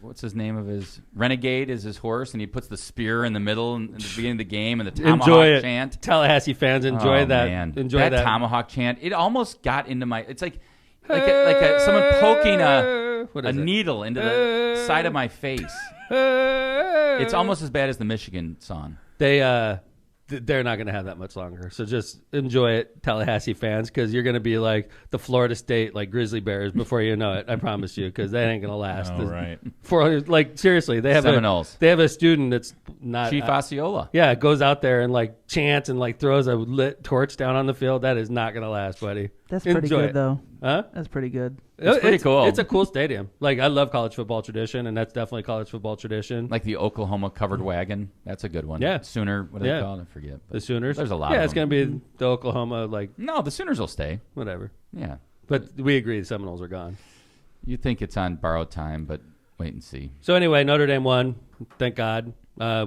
what's his name of his Renegade is his horse, and he puts the spear in the middle in the beginning of the game and the tomahawk Enjoy it, chant. Tallahassee fans. Enjoy Oh, that. Man. Enjoy that that tomahawk chant. It almost got into my. It's like someone poking What a is it? needle into the side of my face. It's almost as bad as the Michigan song. They're not going to have that much longer. So just enjoy it, Tallahassee fans, because you're going to be like the Florida State, like Grizzly Bears, before you know it. I promise you, because that ain't going to last. Oh, right. Seriously, they have Seminoles. They have a student that's not Chief Osceola. Yeah, goes out there and like chants and like throws a lit torch down on the field. That is not going to last, buddy. That's pretty Enjoy good, it. though. Huh? That's pretty good. It's pretty cool. It's a cool stadium. Like I love college football tradition, and that's definitely college football tradition. Like the Oklahoma covered wagon. That's a good one. Yeah. Sooner, what do Yeah. they call it? I forget. But The Sooners. There's a lot Yeah, of it's them. going to be the Oklahoma, like No, the Sooners will stay. whatever. Yeah. But we agree the Seminoles are gone. You think it's on borrowed time, but wait and see. So anyway, Notre Dame won. Thank God.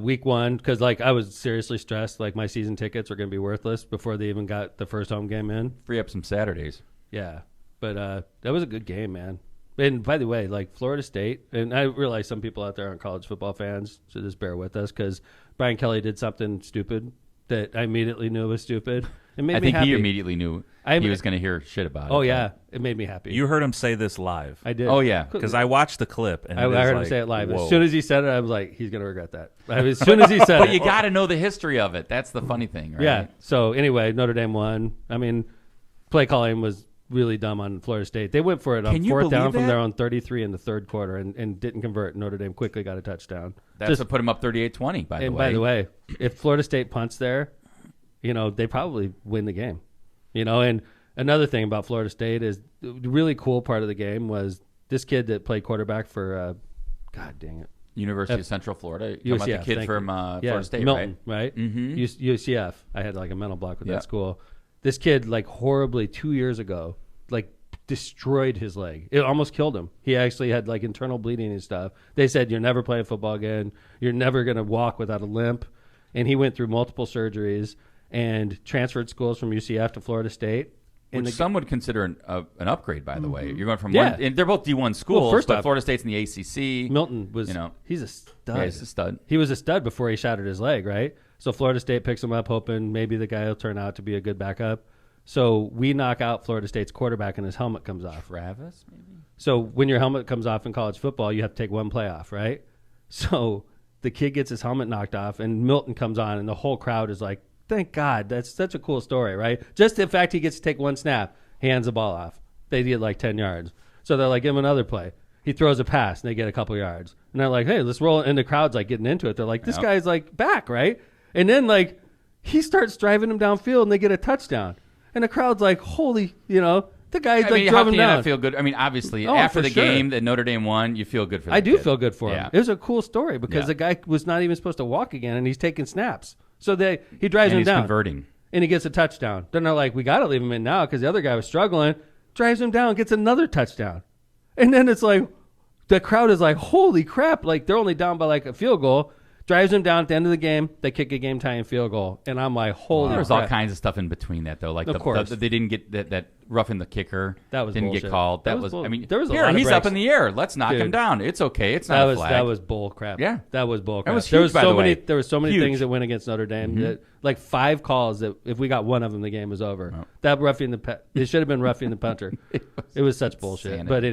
Week 1, because like I was seriously stressed. Like my season tickets were going to be worthless before they even got the first home game in. Free up some Saturdays. Yeah, but that was a good game, man. And by the way, like Florida State, and I realize some people out there aren't college football fans, so just bear with us because Brian Kelly did something stupid that I immediately knew was stupid. It made I me think happy. he immediately knew he was going to hear shit about it. Oh yeah, it made me happy. You heard him say this live. I did. Oh yeah. Because I watched the clip, and I it is heard like, him say it live. whoa. As soon as he said it, I was like, he's gonna regret that. As soon as he said But it, you got to know the history of it. That's the funny thing, right? yeah. So anyway, Notre Dame won. I mean, play calling was really dumb on Florida State. They went for it on Can you fourth down believe from that? their own 33 in the third quarter and didn't convert. Notre Dame quickly got a touchdown. That's what put him up 38-20, by the And way. by the way, if Florida State punts there, they probably win the game. And another thing about Florida State is the really cool part of the game was this kid that played quarterback for, God dang it, University of Central Florida. You talking about the kid from Florida State, Milton, right? Mm-hmm. UCF. I had like a mental block with Yeah. that school. This kid, like horribly 2 years ago, like destroyed his leg. It almost killed him. He actually had like internal bleeding and stuff. They said, you're never playing football again. You're never going to walk without a limp. And he went through multiple surgeries and transferred schools from UCF to Florida State. And Which some would consider an upgrade, by the way. You're going from Yeah. one, and they're both D1 schools, first but off, Florida State's in the ACC. Milton was, he's a stud. Yeah, he's a stud. He was a stud before he shattered his leg, right? So Florida State picks him up, hoping maybe the guy will turn out to be a good backup. So we knock out Florida State's quarterback, and his helmet comes off. Travis, maybe? So when your helmet comes off in college football, you have to take one play off, right? So the kid gets his helmet knocked off, and Milton comes on, and the whole crowd is like, thank God. That's such a cool story, right? Just the fact he gets to take one snap, hands the ball off. They get like 10 yards. So they're like, give him another play. He throws a pass, and they get a couple yards. And they're like, hey, let's roll. And the crowd's like getting into it. They're like, this guy's like back, right? And then like he starts driving him downfield, and they get a touchdown. And the crowd's like, holy, the guy's I like mean, how drove can him you down. not feel good? I mean, obviously, Oh, after for the sure. game that Notre Dame won, you feel good for the I do kid. feel good for him. Yeah. It was a cool story because Yeah. the guy was not even supposed to walk again, and he's taking snaps. So he drives And him he's down. converting. And he gets a touchdown. Then they're like, we got to leave him in now because the other guy was struggling. Drives him down, gets another touchdown. And then it's like, the crowd is like, holy crap. Like, they're only down by like a field goal. Drives him down at the end of the game. They kick a game-tying field goal. And I'm like, holy There was crap. all kinds of stuff in between that, though. Like Of course. they didn't get that roughing the kicker. That was didn't bullshit. get called. That That was was. bull- I mean, there was a here lot of he's up breaks. in the air. Let's knock him Dude. down. It's okay. It's not a flag. That was bull crap. Yeah. That was bull crap. was there huge, was by so the many way. there was so many Huge. things that went against Notre Dame that like 5 calls that if we got one of them the game was over. Oh. That roughing it should have been roughing the punter. It was such bullshit. insanity. But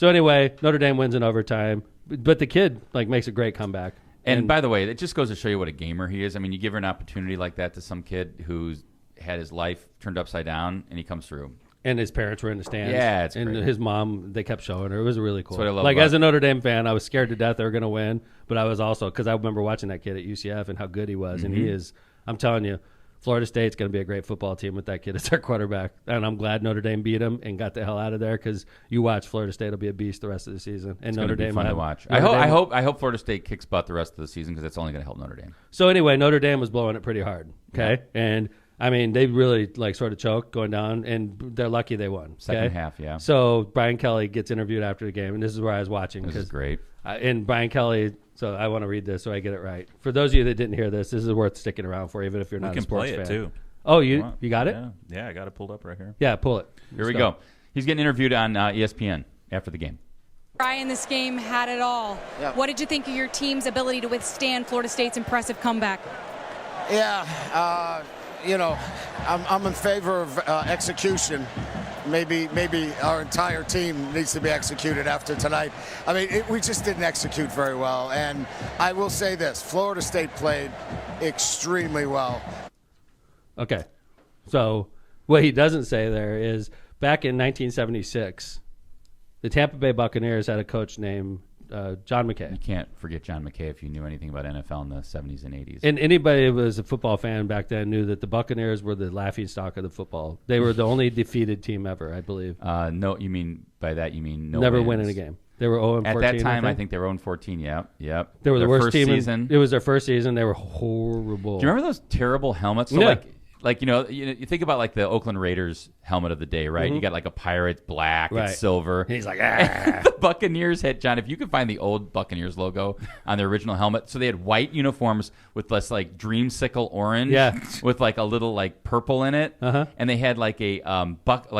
anyway, Notre Dame wins in overtime. But the kid like makes a great comeback. And by the way, it just goes to show you what a gamer he is. I mean, you give her an opportunity like that to some kid who's had his life turned upside down, and he comes through. And his parents were in the stands. Yeah, it's and great. his mom, they kept showing her. It was really cool. That's what I love like about as a Notre Dame fan, I was scared to death they were going to win, but I was also because I remember watching that kid at UCF and how good he was, and he is. I'm telling you, Florida State's going to be a great football team with that kid as their quarterback, and I'm glad Notre Dame beat him and got the hell out of there because you watch Florida State will be a beast the rest of the season, and It's Notre going to be Dame fun will to have- watch. Notre Dame- I hope Florida State kicks butt the rest of the season because it's only going to help Notre Dame. So anyway, Notre Dame was blowing it pretty hard. Okay, and I mean they really like sort of choked going down, and they're lucky they won. Second okay? half, yeah. So Brian Kelly gets interviewed after the game, and this is where I was watching. This is 'cause, great. and Brian Kelly. So I want to read this so I get it right. For those of you that didn't hear this, this is worth sticking around for, even if you're We not can a sports play fan. it too. Oh, you got it? Yeah, I got it pulled up right here. Yeah, pull it. Here we go. He's getting interviewed on ESPN after the game. Brian, this game had it all. Yeah. What did you think of your team's ability to withstand Florida State's impressive comeback? Yeah, I'm in favor of execution. Maybe our entire team needs to be executed after tonight. I mean, we just didn't execute very well. And I will say this, Florida State played extremely well. Okay. So what he doesn't say there is back in 1976, the Tampa Bay Buccaneers had a coach named John McKay. You can't forget John McKay if you knew anything about NFL in the 70s and 80s. And anybody who was a football fan back then knew that the Buccaneers were the laughingstock of the football. They were the only defeated team ever, I believe. No, you mean by that you mean no Never wins. winning a game. They were 0-14. At that time, I think they were 0-14. Yep. They were the Their worst first team. season. It was their first season. They were horrible. Do you remember those terrible helmets? So Yeah. you think about like the Oakland Raiders helmet of the day, right? You got like a pirate black Right. and silver. And he's like, ah. The Buccaneers had, John, if you could find the old Buccaneers logo on their original helmet. So they had white uniforms with this like dreamsicle orange Yeah. with like a little like purple in it. Uh-huh. And they had like a a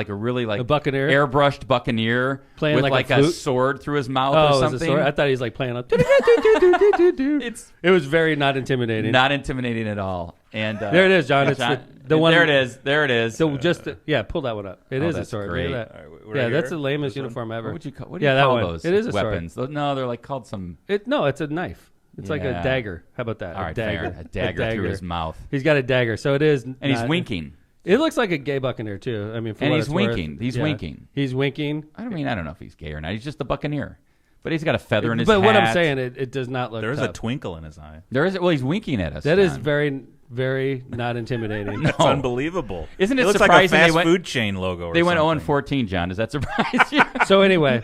really like A buccaneer? airbrushed Buccaneer Playing with like a like a flute? sword through his mouth Oh, or it was a something. sword? I thought he was like playing up. It's It was very not intimidating. not intimidating at all. And there it is, John. It's the one. There it is. There it is. So pull that one up. It is a sword. Great. Look at that. All right, yeah, right that's here? the lamest This one? uniform ever. What would you call? What do you that call one. those? It is a weapons. No, they're like called some. No, it's a knife. It's like a Yeah. dagger. How about that? All right, a dagger. fair. A dagger through his mouth. He's got a dagger, so it is. And he's winking. It looks like a gay buccaneer too. I mean, for And what he's it's worth. winking. He's Yeah. winking. He's winking. I don't know if he's gay or not. He's just the buccaneer. But he's got a feather in his But hat. what I'm saying, it does not look. There's a tough. twinkle in his eye. There is. Well, he's winking at us. That is John. very, very not intimidating. That's unbelievable. Isn't it looks surprising like a they fast went- food chain logo? Or They went something. 0-14, John. Does that surprise you? So anyway,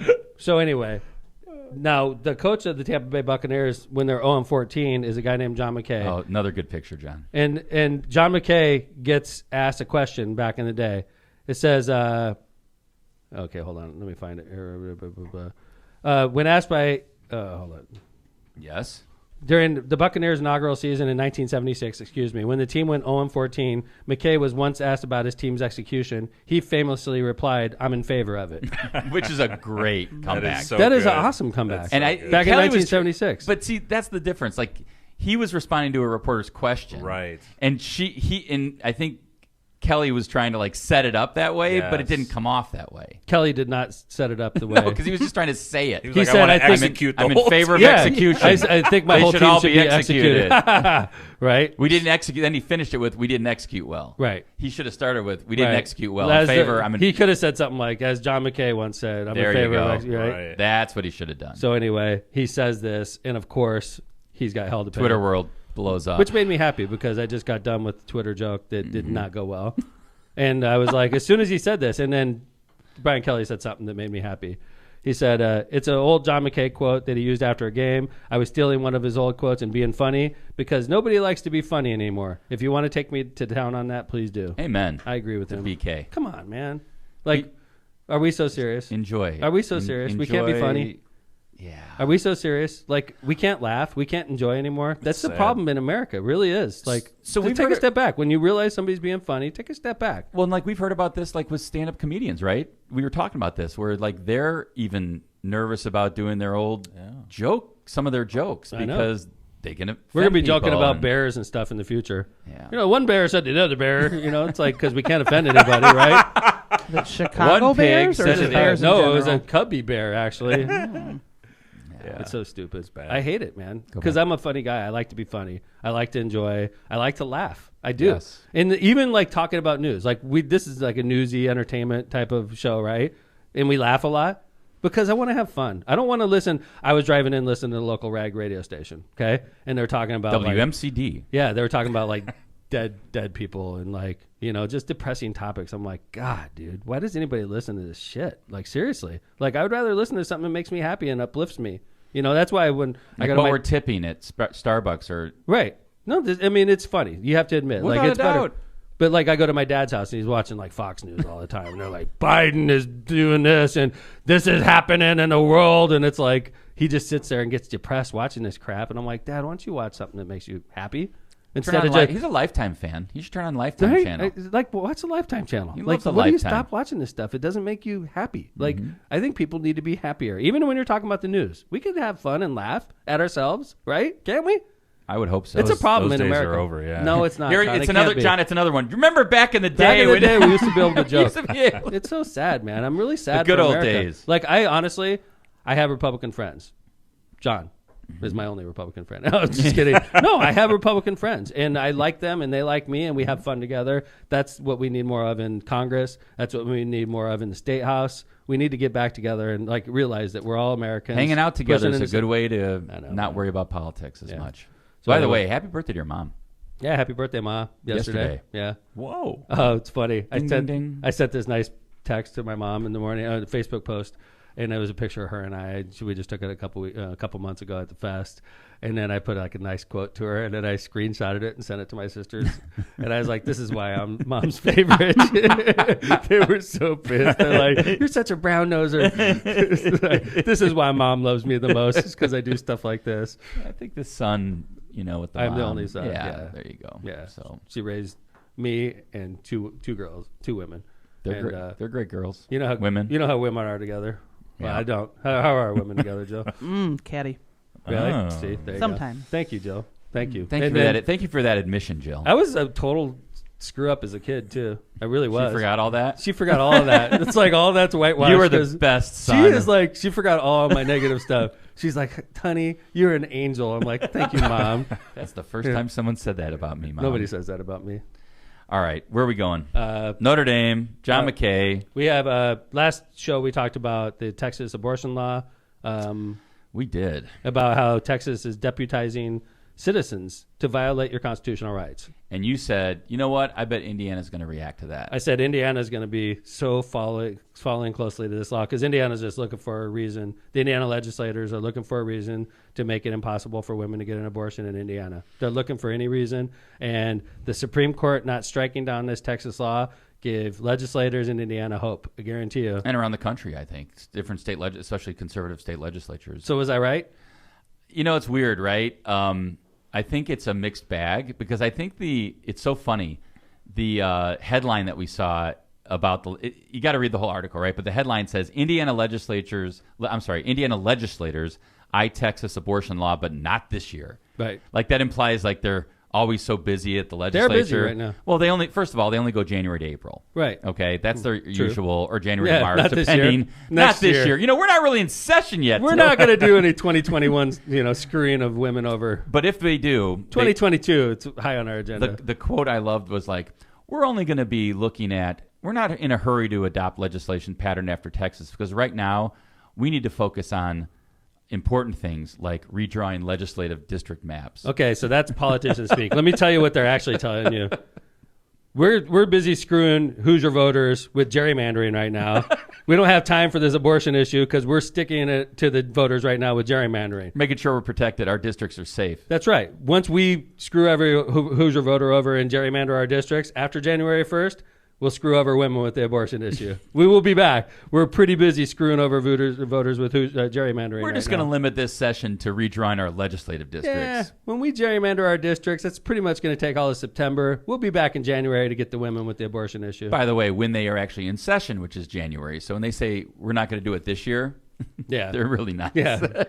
now the coach of the Tampa Bay Buccaneers, when they're 0-14, is a guy named John McKay. Oh, another good picture, John. And John McKay gets asked a question back in the day. It says, okay, hold on, let me find it here. When asked by, hold on. Yes. During the Buccaneers' inaugural season in 1976, when the team went 0-14, McKay was once asked about his team's execution. He famously replied, "I'm in favor of it." Which is a great comeback. That is an awesome comeback. And back in Kelly was 1976. But see, that's the difference. Like, he was responding to a reporter's question. Right. And I think Kelly was trying to, like, set it up that way, but it Yes. didn't come off that way. Kelly did not set it up the way. No, because he was just trying to say it. He was He like, said, I want I to think- execute the I'm in whole favor of team. execution. I think my They whole should team all should be be executed. Right? We didn't execute. Then he finished it with, "We didn't execute well." Right. He should have started with, "We didn't Right. execute well." As In favor. I'm in. he could have said something like, as John McKay once said, "I'm There in you favor go. of execution." Right. That's what he should have done. So anyway, he says this, and of course, he's got held to pay. Twitter world blows up. Which made me happy because I just got done with a Twitter joke that did Mm-hmm. not go well. And I was like, as soon as he said this, and then Brian Kelly said something that made me happy. He said, it's an old John McKay quote that he used after a game. I was stealing one of his old quotes and being funny because nobody likes to be funny anymore. If you want to take me to town on that, please do. Amen. I agree with To him. BK. Come on, man. Like, are we so serious? Enjoy. Are we so serious? We can't be funny? Yeah. Are we so serious? Like, we can't laugh. We can't enjoy anymore. That's the sad. problem in America. It really is. Like, So just we've take heard a it- step back. When you realize somebody's being funny, take a step back. Well, and like we've heard about this, like with stand-up comedians, right? We were talking about this, where like they're even nervous about doing their old some of their jokes I know. because they can. We're going to be offend joking people about and- bears and stuff in the future. Yeah. You know, one bear said to the other bear, you know, it's like because we can't offend anybody, right? The Chicago One pig Bears or said just it- Bears in No, it was a general? cubby bear, actually. Yeah. It's so stupid. It's bad. I hate it, man. Go Because back. I'm a funny guy. I like to be funny. I like to enjoy. I like to laugh. I do. Yes. And even like talking about news. Like this is like a newsy entertainment type of show, right? And we laugh a lot because I want to have fun. I don't want to listen. I was driving in listening to the local rag radio station, okay? And they're talking about like, WMCD. yeah, they were talking about like dead people and like, you know, just depressing topics. I'm like, God, dude, why does anybody listen to this shit? Like, seriously. Like, I would rather listen to something that makes me happy and uplifts me. You know, that's why when I Like go what to we're my tipping at Starbucks or right. No, I mean it's funny. You have to admit, Without like it's a better. doubt. But like I go to my dad's house and he's watching like Fox News all the time, and they're like, Biden is doing this and this is happening in the world, and it's like he just sits there and gets depressed watching this crap, and I'm like, Dad, why don't you watch something that makes you happy instead of just he's a Lifetime fan. You should turn on Lifetime right? channel. Like, what's a Lifetime channel? He Like, loves the what do you Lifetime. stop watching this stuff? It doesn't make you happy. Like, Mm-hmm. I think people need to be happier. Even when you're talking about the news, we can have fun and laugh at ourselves, right? Can't we? I would hope so. It's a problem those in days America. are over, yeah. No, it's not. Here, John. it's It another can't be. John. It's another one. Remember back in the Back day in the when day, we used to be able to we joke. used to be able- It's so sad, man. I'm really sad. The good for old America. days. Like I honestly, I have Republican friends. John is my only Republican friend. No, I'm just kidding. No, I have Republican friends, and I like them, and they like me, and we have fun together. That's what we need more of in Congress. That's what we need more of in the State House. We need to get back together and like realize that we're all Americans. Hanging out together pushing is a into good way to I know, not man. worry about politics as Yeah. much. So By the anyway- way, happy birthday to your mom. Yeah, happy birthday, Ma. Yesterday. Yeah. Whoa. Oh, it's funny. Ding, ding, ding. I sent this nice text to my mom in the morning, a Facebook post, and it was a picture of her and I. We just took it a couple months ago at the fest, and then I put like a nice quote to her, and then I screenshotted it and sent it to my sisters, and I was like, "This is why I'm Mom's favorite." They were so pissed. They're like, "You're such a brown noser." This is why Mom loves me the most, is because I do stuff like this. I think the son, with the I'm the mom. only son. Yeah. There you go. Yeah. So She raised me and two girls, two women. they're And, great. They're great girls. You know how women. You know how women are together. Well, Yeah. I don't. How are women together, Joe? Catty. Really? Oh. See, there you Sometimes. go. Thank you, Joe. Thank you. Thank you for that admission, Jill. I was a total screw up as a kid too. I really was. She forgot all that. She forgot all of that. It's like all that's whitewashed. You were the best son. She is like, she forgot all my negative stuff. She's like, honey, you're an angel. I'm like, thank you, Mom. That's the first time someone said that about me, Mom. Nobody says that about me. All right, where are we going? Notre Dame, John McKay. We have last show we talked about the Texas abortion law. We did. About how Texas is deputizing citizens to violate your constitutional rights. And you said, you know what? I bet Indiana's going to react to that. I said Indiana's going to be so following closely to this law because Indiana's just looking for a reason. The Indiana legislators are looking for a reason to make it impossible for women to get an abortion in Indiana. They're looking for any reason. And the Supreme Court not striking down this Texas law give legislators in Indiana hope. I guarantee you. And around the country, I think. Different state, especially conservative state legislatures. So was I right? You know, it's weird, right? I think it's a mixed bag because I think it's so funny. The headline that we saw about you got to read the whole article, right? But the headline says Indiana legislators eye Texas abortion law, but not this year. Right. Like that implies like they're always so busy at the legislature. They're busy right now. Well, they only go January to April. Right. Okay, that's their usual, or January to March, not depending. This year. Not this year. You know, we're not really in session yet. We're not going to do any 2021, screwing of women over. But if they do, 2022, it's high on our agenda. The quote I loved was like, "We're only going to be looking at. We're not in a hurry to adopt legislation patterned after Texas because right now we need to focus on." Important things like redrawing legislative district maps. Okay, so that's politicians speak. Let me tell you what they're actually telling you. We're busy screwing Hoosier voters with gerrymandering right now. We don't have time for this abortion issue because we're sticking it to the voters right now with gerrymandering. Making sure we're protected, our districts are safe. That's right. Once we screw every Hoosier voter over and gerrymander our districts, after January 1st, we'll screw over women with the abortion issue. We will be back. We're pretty busy screwing over voters with gerrymandering. We're just going to limit this session to redrawing our legislative districts. Yeah, when we gerrymander our districts, that's pretty much going to take all of September. We'll be back in January to get the women with the abortion issue. By the way, when they are actually in session, which is January. So when they say we're not going to do it this year, yeah, they're really not. Yeah.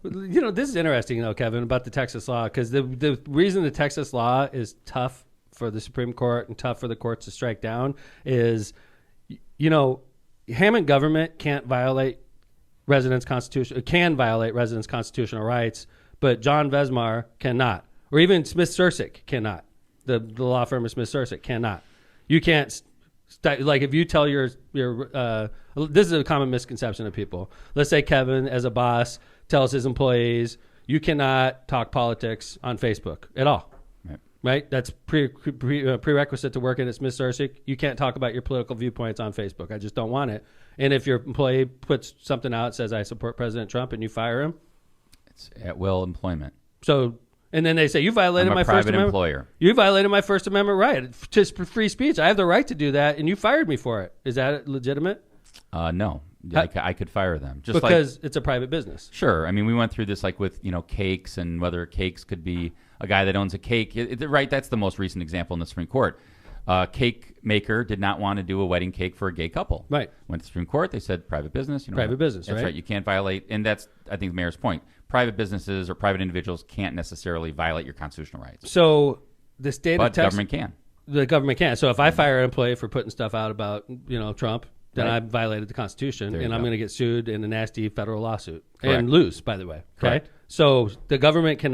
This is interesting, Kevin, about the Texas law, because the reason the Texas law is tough for the Supreme Court and tough for the courts to strike down is, Hammond government can't violate residents' constitutional rights, but John Vesmar cannot, or even Smith-Sursick cannot. The law firm of Smith-Sursick cannot. You can't, if you tell this is a common misconception of people. Let's say Kevin, as a boss, tells his employees, you cannot talk politics on Facebook at all. Right? That's prerequisite to working at Smith-Sursick. You can't talk about your political viewpoints on Facebook. I just don't want it. And if your employee puts something out, says, I support President Trump, and you fire him. It's at will employment. So, and then they say, you violated my First Amendment. Employer. You violated my First Amendment right. Just free speech. I have the right to do that, and you fired me for it. Is that legitimate? No. I could fire them. Just because it's a private business. Sure. I mean, we went through this with, cakes and whether cakes could be a guy that owns a cake. Right. That's the most recent example in the Supreme Court. Cake maker did not want to do a wedding cake for a gay couple. Right. Went to the Supreme Court. They said private business. Private business. That's right. You can't violate. And that's, I think, the mayor's point. Private businesses or private individuals can't necessarily violate your constitutional rights. So the state of Texas. But government can. The government can. So if I fire an employee for putting stuff out about, Trump, then I violated the Constitution, and I'm going to get sued in a nasty federal lawsuit. Correct. And lose, by the way. Okay. Correct. So the government can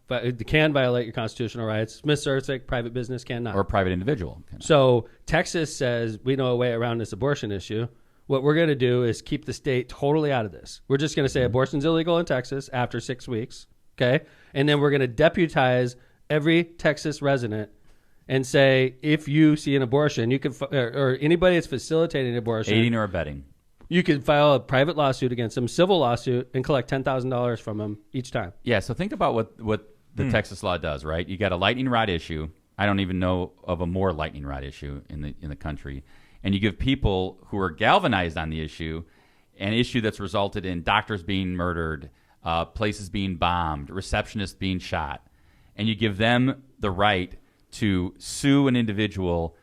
violate your constitutional rights. Smith-Sursick, private business cannot. Or a private individual cannot. So Texas says we know a way around this abortion issue. What we're going to do is keep the state totally out of this. We're just going to say abortion's illegal in Texas after 6 weeks. Okay. And then we're going to deputize every Texas resident and say, if you see an abortion, you can, or anybody that's facilitating an abortion, aiding or abetting, you can file a private lawsuit against them, civil lawsuit, and collect $10,000 from them each time. Yeah. So think about what the Texas law does, right? You got a lightning rod issue. I don't even know of a more lightning rod issue in the country, and you give people who are galvanized on the issue an issue that's resulted in doctors being murdered, places being bombed, receptionists being shot, and you give them the right to sue an individual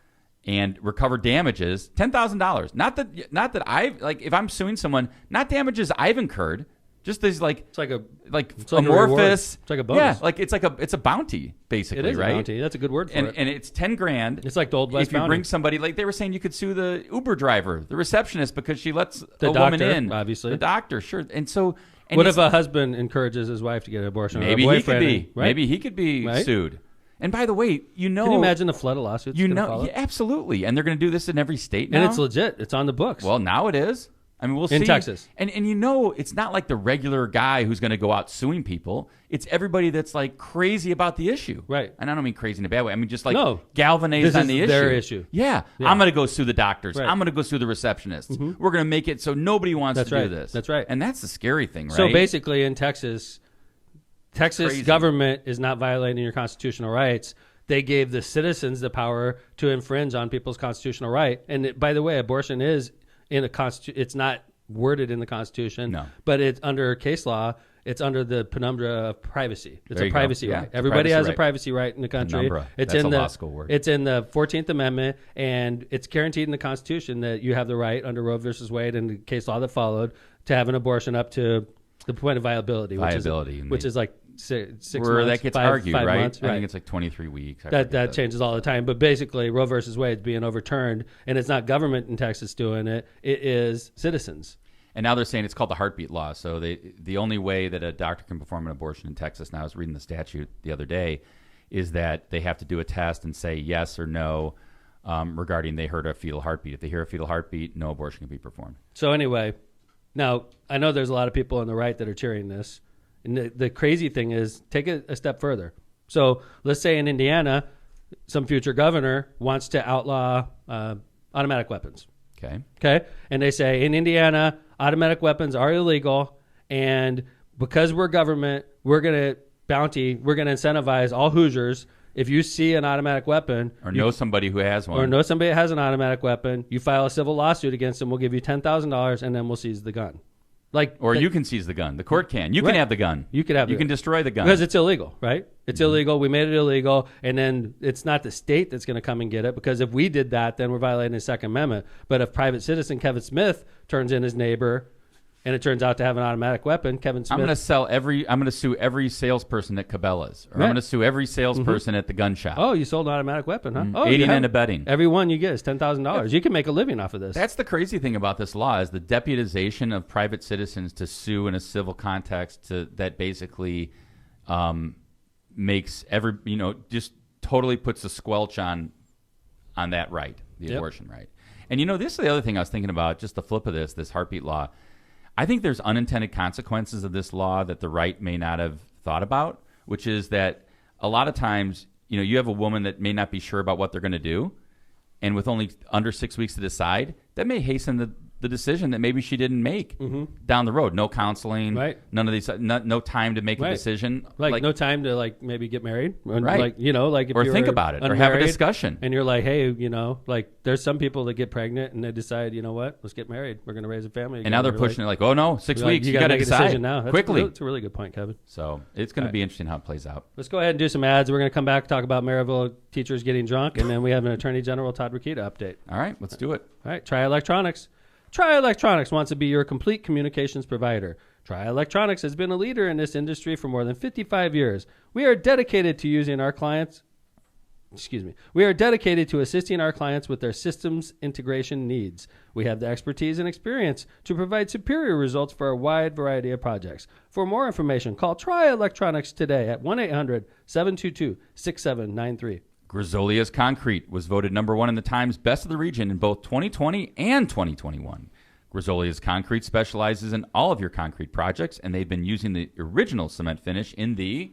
and recover damages, $10,000. Not that I've if I'm suing someone, not damages I've incurred, Just these It's like a amorphous. reward. It's like a bonus. Yeah, it's a bounty basically, It is right? a bounty. That's a good word for it. And it's $10,000. It's like the old West if you bounty. bring somebody, like they were saying, you could sue the Uber driver, the receptionist, because she lets The a woman doctor, in. obviously. The doctor, sure. And so, What if a husband encourages his wife to get an abortion? maybe or a he could boyfriend, be, right? maybe he could be Right? sued. And by the way, Can you imagine the flood of lawsuits? you gonna know, follow? yeah, absolutely, and they're going to do this in every state now. And it's legit. It's on the books. Well, now it is. I mean, we'll see. In Texas. And it's not like the regular guy who's going to go out suing people. It's everybody that's like crazy about the issue. Right. And I don't mean crazy in a bad way. I mean just like No. galvanized This on is the issue. their issue. Yeah. Yeah. I'm going to go sue the doctors. Right. I'm going to go sue the receptionists. We're going to make it so nobody wants That's to right. do this. That's right. And that's the scary thing, right? So basically, in Texas Crazy. government is not violating your constitutional rights. They gave the citizens the power to infringe on people's constitutional right. And by the way, abortion is in a constitution. It's not worded in the Constitution. No. But it's under case law. It's under the penumbra of privacy. It's There a you go. privacy Yeah, right. it's a Everybody privacy has a right. privacy right in the country. Penumbra. It's That's in a the law school word. It's in the 14th Amendment, and it's guaranteed in the Constitution that you have the right under Roe versus Wade and the case law that followed to have an abortion up to the point of viability, Viability, which is like six where months, that gets five argued, right? months, I think it's like 23 weeks. I that forget changes all the time. But basically, Roe versus Wade is being overturned, and it's not government in Texas doing it. It is citizens. And now they're saying it's called the heartbeat law. So the only way that a doctor can perform an abortion in Texas, now I was reading the statute the other day, is that they have to do a test and say yes or no regarding they heard a fetal heartbeat. If they hear a fetal heartbeat, no abortion can be performed. So anyway, now I know there's a lot of people on the right that are cheering this. And the crazy thing is, take it a step further. So let's say in Indiana, some future governor wants to outlaw automatic weapons. Okay. And they say in Indiana, automatic weapons are illegal. And because we're government, we're going to incentivize all Hoosiers. If you see an automatic weapon Or know somebody who has one. or know somebody that has an automatic weapon, you file a civil lawsuit against them. We'll give you $10,000 and then we'll seize the gun. You can seize the gun. The court can. You Right. can have the gun. You could have You it. can destroy the gun. Because it's illegal, right? It's illegal. We made it illegal. And then it's not the state that's going to come and get it, because if we did that, then we're violating the Second Amendment. But if private citizen Kevin Smith turns in his neighbor and it turns out to have an automatic weapon, Kevin Smith... I'm going to sue every salesperson at Cabela's. Or Right. I'm going to sue every salesperson at the gun shop. Oh, you sold an automatic weapon, huh? Oh, Aiding you have- and abetting. Every one you get is $10,000. You can make a living off of this. That's the crazy thing about this law is the deputization of private citizens to sue in a civil context that basically makes just totally puts a squelch on that right, the Yep. abortion right. And this is the other thing I was thinking about, just the flip of this heartbeat law. I think there's unintended consequences of this law that the right may not have thought about, which is that a lot of times, you have a woman that may not be sure about what they're going to do, and with only under 6 weeks to decide, that may hasten the decision that maybe she didn't make down the road. No counseling, Right. None of these, no time to make a Right. decision, like no time to maybe get married, Right. if Or you think were about it, or have a unmarried discussion. and you're like, hey, there's some people that get pregnant and they decide, you know what, let's get married, we're going to raise a family And now they're pushing it like, oh no, 6 weeks, you got to make a decide decision now. quickly. That's a really good point, Kevin. So it's going to be interesting how it plays out. Let's go ahead and do some ads. We're going to come back, talk about Maryville teachers getting drunk, and then we have an Attorney General Todd Rokita update. All right, let's do it. All right, Tri Electronics. Tri Electronics wants to be your complete communications provider. Tri Electronics has been a leader in this industry for more than 55 years. We are dedicated to assisting our clients with their systems integration needs. We have the expertise and experience to provide superior results for a wide variety of projects. For more information, call Tri Electronics today at 1-800-722-6793. Grisolia's Concrete was voted #1 in the Times Best of the Region in both 2020 and 2021. Grisolia's Concrete specializes in all of your concrete projects, and they've been using the original cement finish in the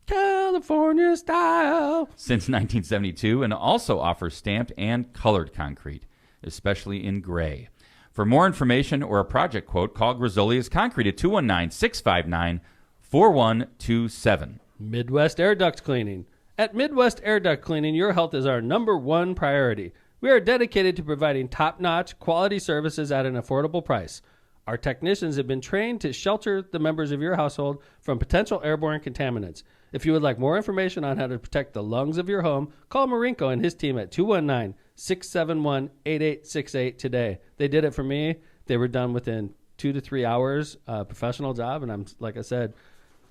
California style since 1972, and also offers stamped and colored concrete, especially in gray. For more information or a project quote, call Grisolia's Concrete at 219-659-4127. Midwest Air Duct Cleaning. At Midwest Air Duct Cleaning, your health is our #1 priority. We are dedicated to providing top-notch quality services at an affordable price. Our technicians have been trained to shelter the members of your household from potential airborne contaminants. If you would like more information on how to protect the lungs of your home, call Marinko and his team at 219-671-8868 today. They did it for me. They were done within 2 to 3 hours, professional job, and I'm like I said,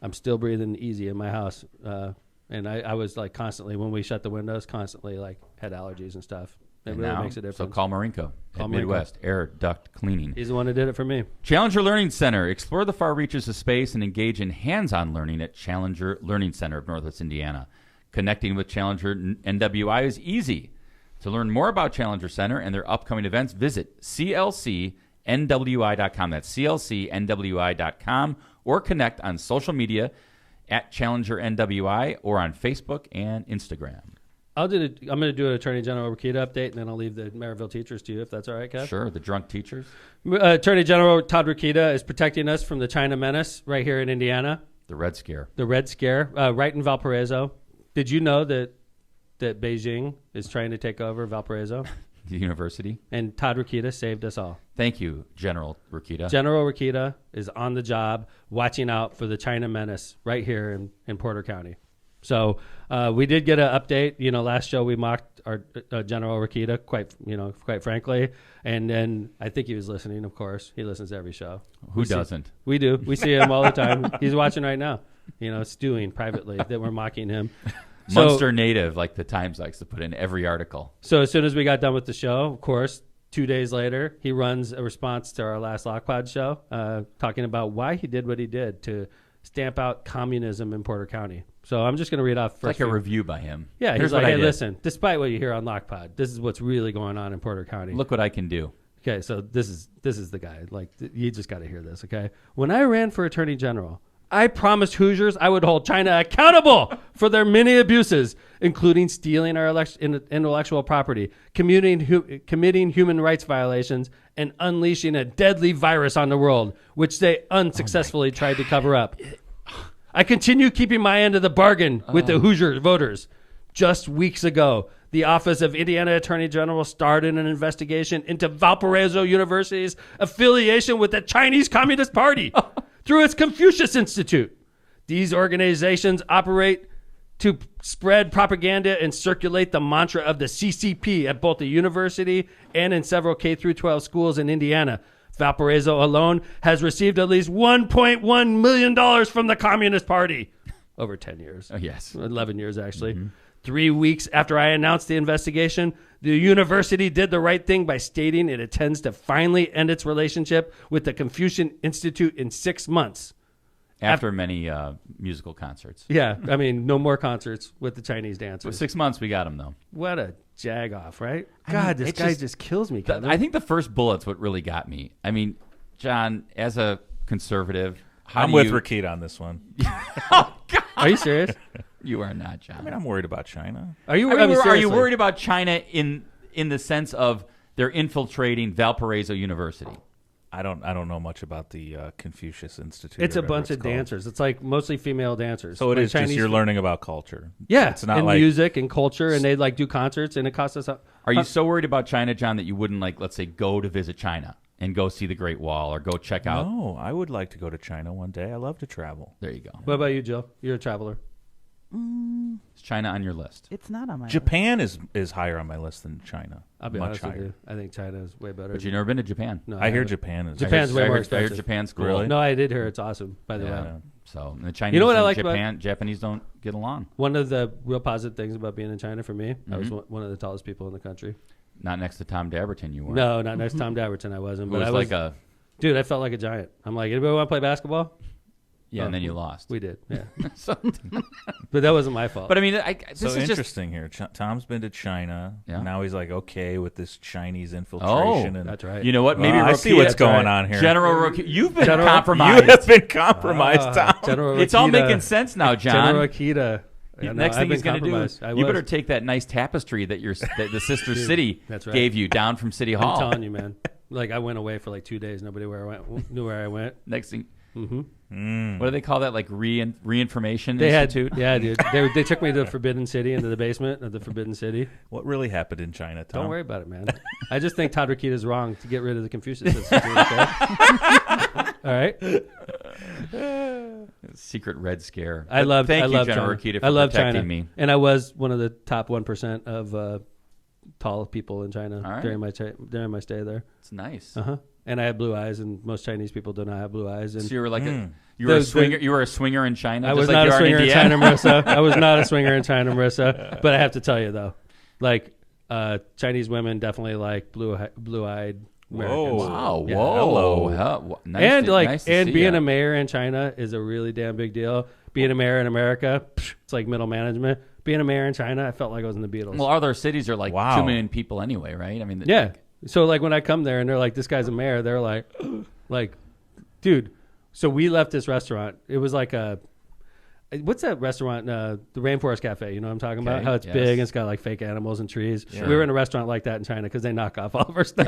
I'm still breathing easy in my house. And I was like constantly, when we shut the windows, constantly like had allergies and stuff. It And really now, makes a difference. So call Marinko at Marinko. Midwest Air Duct Cleaning. He's the one who did it for me. Challenger Learning Center. Explore the far reaches of space and engage in hands-on learning at Challenger Learning Center of Northwest Indiana. Connecting with Challenger NWI is easy. To learn more about Challenger Center and their upcoming events, visit clcnwi.com. That's clcnwi.com, or connect on social media at Challenger NWI or on Facebook and Instagram. I'm going to do an Attorney General Rokita update, and then I'll leave the Maryville teachers to you, if that's all right, Kev. Sure, the drunk teachers. Attorney General Todd Rokita is protecting us from the China menace right here in Indiana. The Red Scare. The Red Scare, right in Valparaiso. Did you know that Beijing is trying to take over Valparaiso? The university. And Todd Rokita saved us all. Thank you, General Rokita. General Rokita is on the job watching out for the China menace right here in Porter County. So we did get an update. Last show we mocked our General Rokita, quite frankly. And then I think he was listening, of course. He listens to every show. Who doesn't? We do. We see him all the time. He's watching right now, stewing privately that we're mocking him. Munster native, like the Times likes to put in every article. So as soon as we got done with the show, of course, 2 days later, he runs a response to our last Lockpod show, talking about why he did what he did to stamp out communism in Porter County. So I'm just going to read off first. It's like a review by him. Yeah, Here's he's like, what I hey, did. listen, despite what you hear on Lockpod, this is what's really going on in Porter County. Look what I can do. Okay, so this is the guy. Like, you just got to hear this, okay? When I ran for Attorney General, I promised Hoosiers I would hold China accountable for their many abuses, including stealing our intellectual property, committing human rights violations, and unleashing a deadly virus on the world, which they unsuccessfully tried to cover up. I continue keeping my end of the bargain with the Hoosier voters. Just weeks ago, the Office of Indiana Attorney General started an investigation into Valparaiso University's affiliation with the Chinese Communist Party through its Confucius Institute. These organizations operate to spread propaganda and circulate the mantra of the CCP at both the university and in several K-12 schools in Indiana. Valparaiso alone has received at least $1.1 million from the Communist Party over 10 years. Oh, yes. 11 years, actually. 3 weeks after I announced the investigation, the university did the right thing by stating it intends to finally end its relationship with the Confucius Institute in 6 months. After many musical concerts. Yeah, I mean, no more concerts with the Chinese With dancers. 6 months, we got him, though. What a jag-off, right? I God, mean, this it's guy just- just kills me, Kevin. I think the first bullet's what really got me. I mean, John, as a conservative, I'm with Rakita on this one. Are you serious? You are not, John. I mean, I'm worried about China. Are you? I mean, are you seriously. worried about China in the sense of they're infiltrating Valparaiso University? I don't know much about the Confucius Institute. It's or a whatever bunch it's of called. dancers. It's like mostly female dancers. So it like is just you're learning about culture. Yeah, it's not and like music and culture, and they like do concerts, and it costs us. Are you so worried about China, John, that you wouldn't like, let's say, go to visit China and go see the Great Wall or go check out? No, I would like to go to China one day. I love to travel. There you go. What about you, Jill? You're a traveler. Is China on your list? It's not on my list. Japan is higher on my list than China. I'll be Much honest higher. with you. I think China is way better. But you've never been to Japan. No, I hear haven't. Japan is. Japan's way I more heard expensive. Japan's cool. Really? No, I did hear it's awesome. By the way, Yeah. So and the Chinese You know what I and like about- Japanese don't get along. one of the real positive things about being in China for me, I was Mm-hmm. one of the tallest people in the country. Not next to Tom Dabberton, you were. No, not next to Tom Daverton. I wasn't. Who But was I like was a dude. I felt like a giant. I'm like, anybody want to play basketball? yeah, and then you lost. We did. Yeah, So- but that wasn't my fault. but I mean, this So is just interesting here. Tom's been to China. Yeah. Now he's like okay with this Chinese infiltration. Oh, and that's right. you know what? Maybe I see Rokita- what's going right. on here. General Rokita, you've been General- You compromised. have been compromised, Tom. General It's all Rokita. making sense now, John. General Akita. Yeah, no, Next I've thing been he's going to do, compromised. I you was. better take that nice tapestry that that the sister Dude, city that's right. gave you down from City I'm Hall. telling you, man. Like I went away for like 2 days. Nobody knew where I went. Next thing, Mm. what do they call that? Like reinformation They institute? had, yeah, dude. They took me to the Forbidden City, into the basement of the Forbidden City. What really happened in China, Tom? Don't worry about it, man. I just think Todd Rokita is wrong to get rid of the Confucius Institute. Okay? All right. Secret Red Scare. I But love. Thank I you, love General China. Rokita, for I love protecting China. me. And I was one of the top 1% of tall people in China All right. during my stay there. It's nice. Uh huh. and I had blue eyes, and most Chinese people do not have blue eyes. And So you were like you were a swinger. You were a swinger in China. I just was like not you a are in swinger in Indiana? China, Marissa. I was not a swinger in China, Marissa. But I have to tell you though, like Chinese women definitely like blue-eyed Americans. Wow! Yeah. Whoa! Nice And to, like nice to and see being ya. a mayor in China is a really damn big deal. Being a mayor in America, it's like middle management. Being a mayor in China, I felt like I was in the Beatles. Well, all their cities are like Wow. 2 million people anyway, right? I mean, Yeah. So like when I come there and they're like, this guy's a mayor, they're like, dude. So we left this restaurant. It was like what's that restaurant? The Rainforest Cafe. You know what I'm talking about? Okay, How it's yes. big and it's got like fake animals and trees. Sure. We were in a restaurant like that in China because they knock off all of our stuff.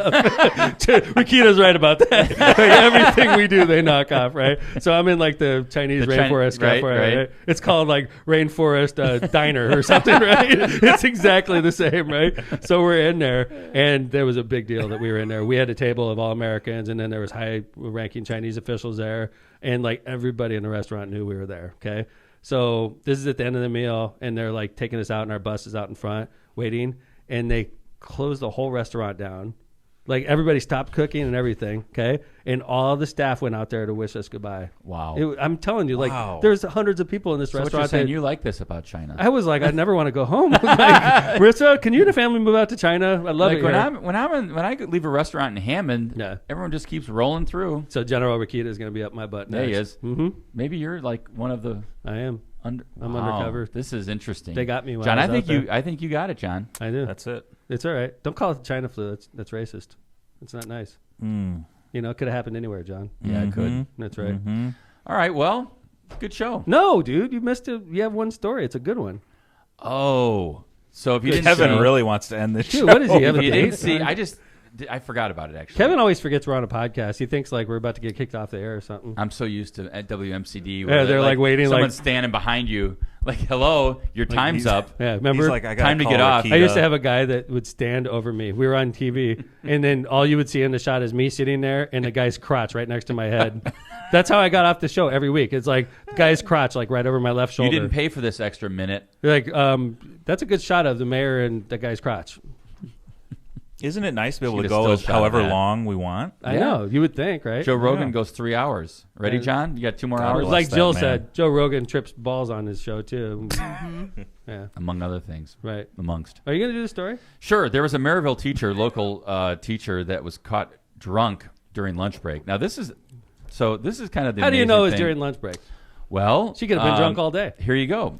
Rikita's right about that. Like, everything we do, they knock off, right? So I'm in like the Chinese The Rainforest right, Cafe. right. It's called like Rainforest Diner or something, right? It's exactly the same, right? So we're in there, and there was a big deal that we were in there. We had a table of all Americans, and then there was high-ranking Chinese officials there, and like everybody in the restaurant knew we were there. Okay, so this is at the end of the meal, and they're like taking us out, and our bus is out in front waiting, and they closed the whole restaurant down. Like everybody stopped cooking and everything, okay? And all the staff went out there to wish us goodbye. Wow. I'm telling you, like Wow. there's hundreds of people in this So what restaurant. you're saying, that- you like this about China? I was like, I never want to go home. Like, Marissa, can you and the family move out to China? I love like it when here. when I leave a restaurant in Hammond, Yeah. everyone just keeps rolling through. So General Rikita is going to be up my butt There next. he is. Mm-hmm. Maybe you're like one of the I am. I'm undercover. This is interesting. They got me when John. I I was think out you. there. I think you got it, John. I do. That's it. It's all right. Don't call it the China flu. That's racist. It's not nice. Mm. You know, it could have happened anywhere, John. Yeah, it could. That's right. Mm-hmm. All right. Well, good show. No, dude, you missed it. You have one story. It's a good one. Oh, so if you didn't Kevin see, really wants to end this Dude, show. what is he? Have if a you date? didn't see, I forgot about it actually. Kevin always forgets we're on a podcast. He thinks like we're about to get kicked off the air or something. I'm so used to at WMCD. Yeah, they're like waiting, Someone's like- standing behind you, like, "Hello, your time's he's- up." Yeah, remember? He's like, I gotta Time to call get off. Rikita. I used to have a guy that would stand over me. We were on TV, and then all you would see in the shot is me sitting there and the guy's crotch right next to my head. That's how I got off the show every week. It's like the guy's crotch, like right over my left You shoulder. didn't pay for this extra minute. Like, that's a good shot of the mayor and the guy's crotch. Isn't it nice to be able She'd to have go still shot however that. long we want? I Yeah. know. You would think, right? Joe Rogan Yeah. goes 3 hours. Ready, Yeah. John? You got 2 more God hours, bless Like that Jill man. said, Joe Rogan trips balls on his show too. Yeah, among other things. right. Amongst. Are you gonna do the story? Sure, there was a Maryville teacher, local teacher, that was caught drunk during lunch break. Now this is kind of the How do you amazing know it's thing. during lunch break? Well, She could have been drunk all day. Here you go.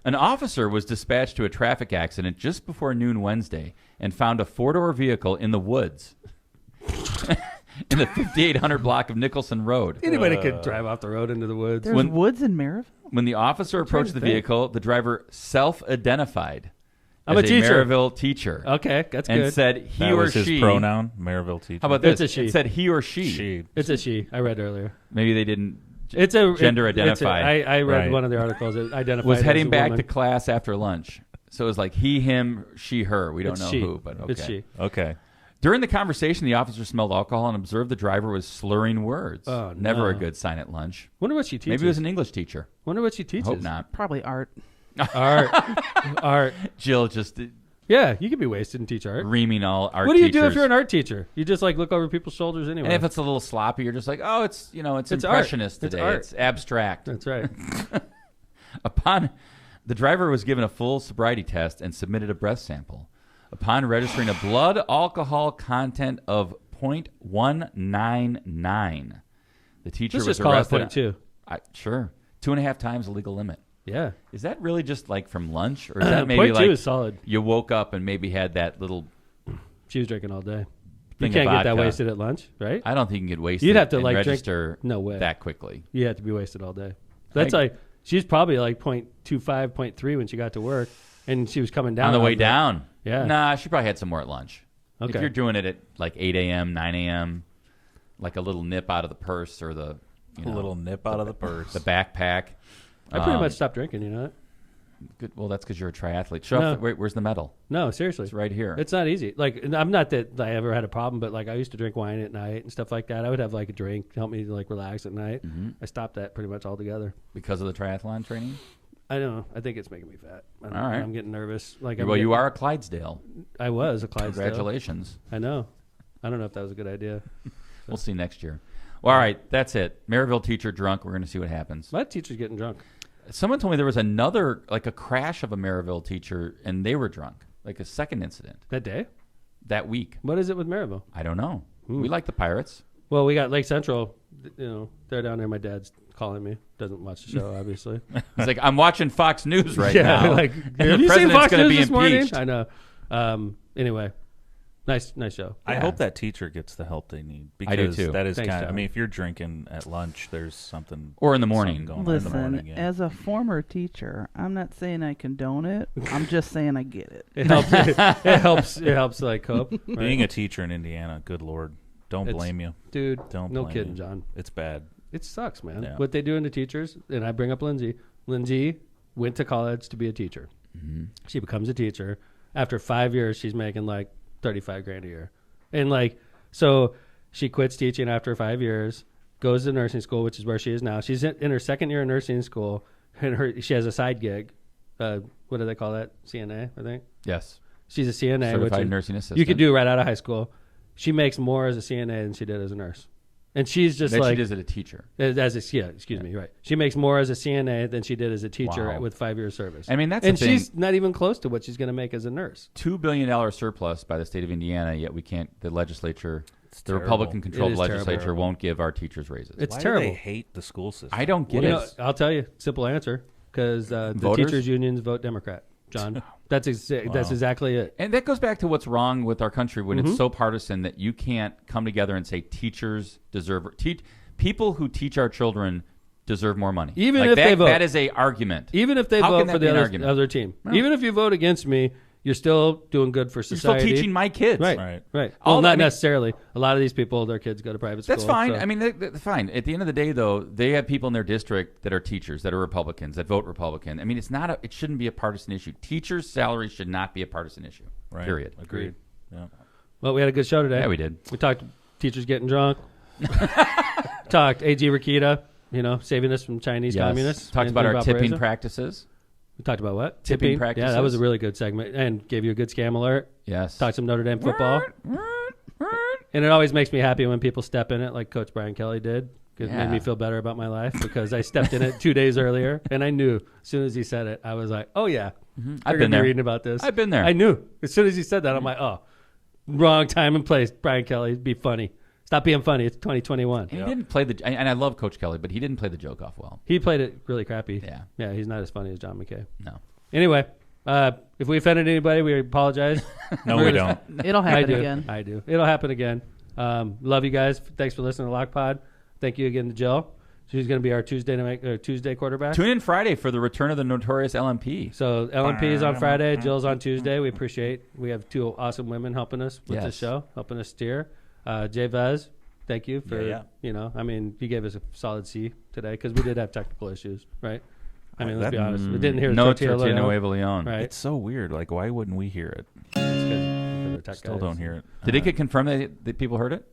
An officer was dispatched to a traffic accident just before noon Wednesday and found a 4-door vehicle in the woods in the 5800 block of Nicholson Road. Anybody could drive off the road into the woods. There's woods in Maryville? When the officer approached to the think. vehicle, the driver self-identified I'm as a teacher. Maryville teacher Okay, that's and good. said he That or was his she. pronoun, Maryville teacher. How about It's this? a she. It said he or she. she? It's a she. I read earlier. Maybe they didn't It's a gender it's a- identify. I read Right. one of the articles. It identified was as heading a back woman. to class after lunch. So it was like he, him, she, her. We don't It's know she. who, but okay. It's she. Okay. During the conversation, the officer smelled alcohol and observed the driver was slurring words. Oh, Never a no. good sign at lunch. Wonder what she teaches. Maybe it was an English teacher. Wonder what she teaches. Hope not. Probably art. Art. Art. Jill just Yeah, you could be wasted and teach art. reaming all art What do you do if teachers. you're an art teacher? You just like look over people's shoulders anyway. And if it's a little sloppy, you're just like, oh, it's It's art. impressionist It's today. art. It's abstract. That's right. The driver was given a full sobriety test and submitted a breath sample. Upon registering a blood alcohol content of 0.199, the teacher Let's was just call it arrested. 0.2. Sure, 2.5 times the legal limit. Yeah. Is that really just like from lunch, or is that maybe 0.2 like is solid. you woke up and maybe had that little? She was drinking all day. You Thing can't of get that vodka. wasted at lunch, right? I don't think you can get wasted. You'd have to and like drink. register No way. that quickly. You have to be wasted all day. That's I- like she's probably like 0.25, 0.3 when she got to work, and she was coming down On the way that. down. Yeah. Nah, she probably had some more at lunch. Okay. If you're doing it at like 8 a.m., 9 a.m., like a little nip out of the purse or the A little nip out of the purse. the backpack. I pretty much stopped drinking. You know that? Good. Well, that's because you're a triathlete. Show No. off where's the medal? No, seriously. It's right here. It's not easy. Like, and I'm not that I ever had a problem, but like I used to drink wine at night and stuff like that. I would have like a drink to help me like relax at night. I stopped that pretty much altogether. Because of the triathlon training? I don't know. I think it's making me fat. All right. I'm getting nervous. Like, Well, you are a Clydesdale. I was a Clydesdale. Congratulations. I know. I don't know if that was a good idea. We'll see next year. Well, all right, that's it. Maryville teacher drunk. We're going to see what happens. My teacher's getting drunk. Someone told me there was another, like a crash of a Maryville teacher, and they were drunk. Like a second incident. That day? That week. What is it with Maryville? I don't know. We like the Pirates. Well, we got Lake Central. You know, they're down there. My dad's calling me. Doesn't watch the show, obviously. He's like, I'm watching Fox News right now. Like, and have the you seen president's Fox going to News be this morning? impeached. I know. Anyway, nice show. I hope that teacher gets the help they need. Because I do too. That is Thanks, kind of, I John. mean, if you're drinking at lunch, there's something. Or in the morning. something going on in the morning, Listen, yeah. as a former teacher, I'm not saying I condone it. I'm just saying I get it. It helps. It helps like cope. Right? Being a teacher in Indiana, good Lord. Don't It's- blame you. Dude, Don't no blame kidding, you. John. It's bad. It sucks, man. Yeah. What they do to teachers, and I bring up Lindsay. Lindsay went to college to be a teacher. Mm-hmm. She becomes a teacher. After 5 years, she's making like $35,000 a year. And like, so she quits teaching after 5 years, goes to nursing school, which is where she is now. She's in her second year of nursing school, and she has a side gig. What do they call that? CNA, I think. Yes. She's a CNA. Certified which is- nursing assistant. You could do right out of high school. She makes more as a CNA than she did as a nurse. And she's just Then like... she does it a teacher. Excuse me, right. She makes more as a CNA than she did as a teacher Wow. with 5 years service. I mean, that's and the thing. she's not even close to what she's going to make as a nurse. $2 billion surplus by the state of Indiana, yet we can't, the legislature, the terrible. Republican-controlled It is terrible. legislature won't give our teachers raises. It's Why terrible. do they hate the school system? I don't get You it. know, I'll tell you, simple answer, because the Voters? teachers' unions vote Democrat, John. That's exactly it. And that goes back to what's wrong with our country when Mm-hmm. it's so partisan that you can't come together and say teachers deserve people who teach our children deserve more money. Even like if that, they vote. that is a argument. Even if they How vote can for that be the an other, argument? other team. No. Even if you vote against me, you're still doing good for You're still society. teaching my kids. Right. Right. Well, All- not I mean- necessarily. A lot of these people, their kids go to private school. That's fine. so- I mean, that's fine. At the end of the day, though, they have people in their district that are teachers, that are Republicans, that vote Republican. I mean, it shouldn't be a partisan issue. Teachers' salaries should not be a partisan issue. Right. Period. Agreed. Yeah. Well, we had a good show today. Yeah, we did. We talked teachers getting drunk. Talked A.G. Rikita, saving us from Chinese communists. Talked about our tipping Valparaiso. practices. We talked about what? Tipping Yeah, practices. that was a really good segment. And gave you a good scam alert. Yes. Talked some Notre Dame football. And it always makes me happy when people step in it like Coach Brian Kelly did. It Yeah. made me feel better about my life because I stepped in it 2 days earlier. And I knew as soon as he said it, I was like, oh, yeah. I've They're been gonna be there. reading about this. I've been there. I knew. As soon as he said that, I'm like, oh, wrong time and place. Brian Kelly, be funny. Stop being funny. It's 2021. And he didn't play and I love Coach Kelly, but he didn't play the joke off well. He played it really crappy. Yeah. Yeah, he's not as funny as John McKay. No. Anyway, if we offended anybody, we apologize. No, we don't. It'll I happen do. again. I do. It'll happen again. Love you guys. Thanks for listening to Lock Pod. Thank you again to Jill. She's going to be our Tuesday quarterback. Tune in Friday for the return of the notorious LMP. So LMP is on Friday. Jill's on Tuesday. We appreciate. We have two awesome women helping us with Yes. this show, helping us steer. Jay Vez, thank you for Yeah. you gave us a solid C today because we did have technical issues, right? I mean, let's That- be honest. We didn't hear No Tortilla Tortilla Leon, Nuevo Leon. right? It's so weird. Like, why wouldn't we hear it? It's 'cause they're tech Still guys. don't hear it. Did it get confirmed that people heard it?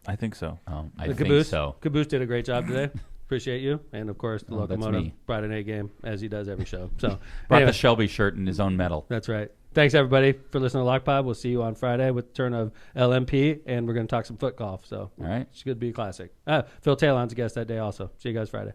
I think so. Oh, I The think Caboose, so. Caboose did a great job today. Appreciate you, and of course the Oh, that's locomotive me. brought an A game as he does every show. So Brought anyway, the Shelby shirt in his own medal. that's right. Thanks everybody for listening to Lock Pod. We'll see you on Friday with the turn of LMP, and we're going to talk some foot golf. So All right. it's going to be a classic. Phil Talon's a guest that day also. See you guys Friday.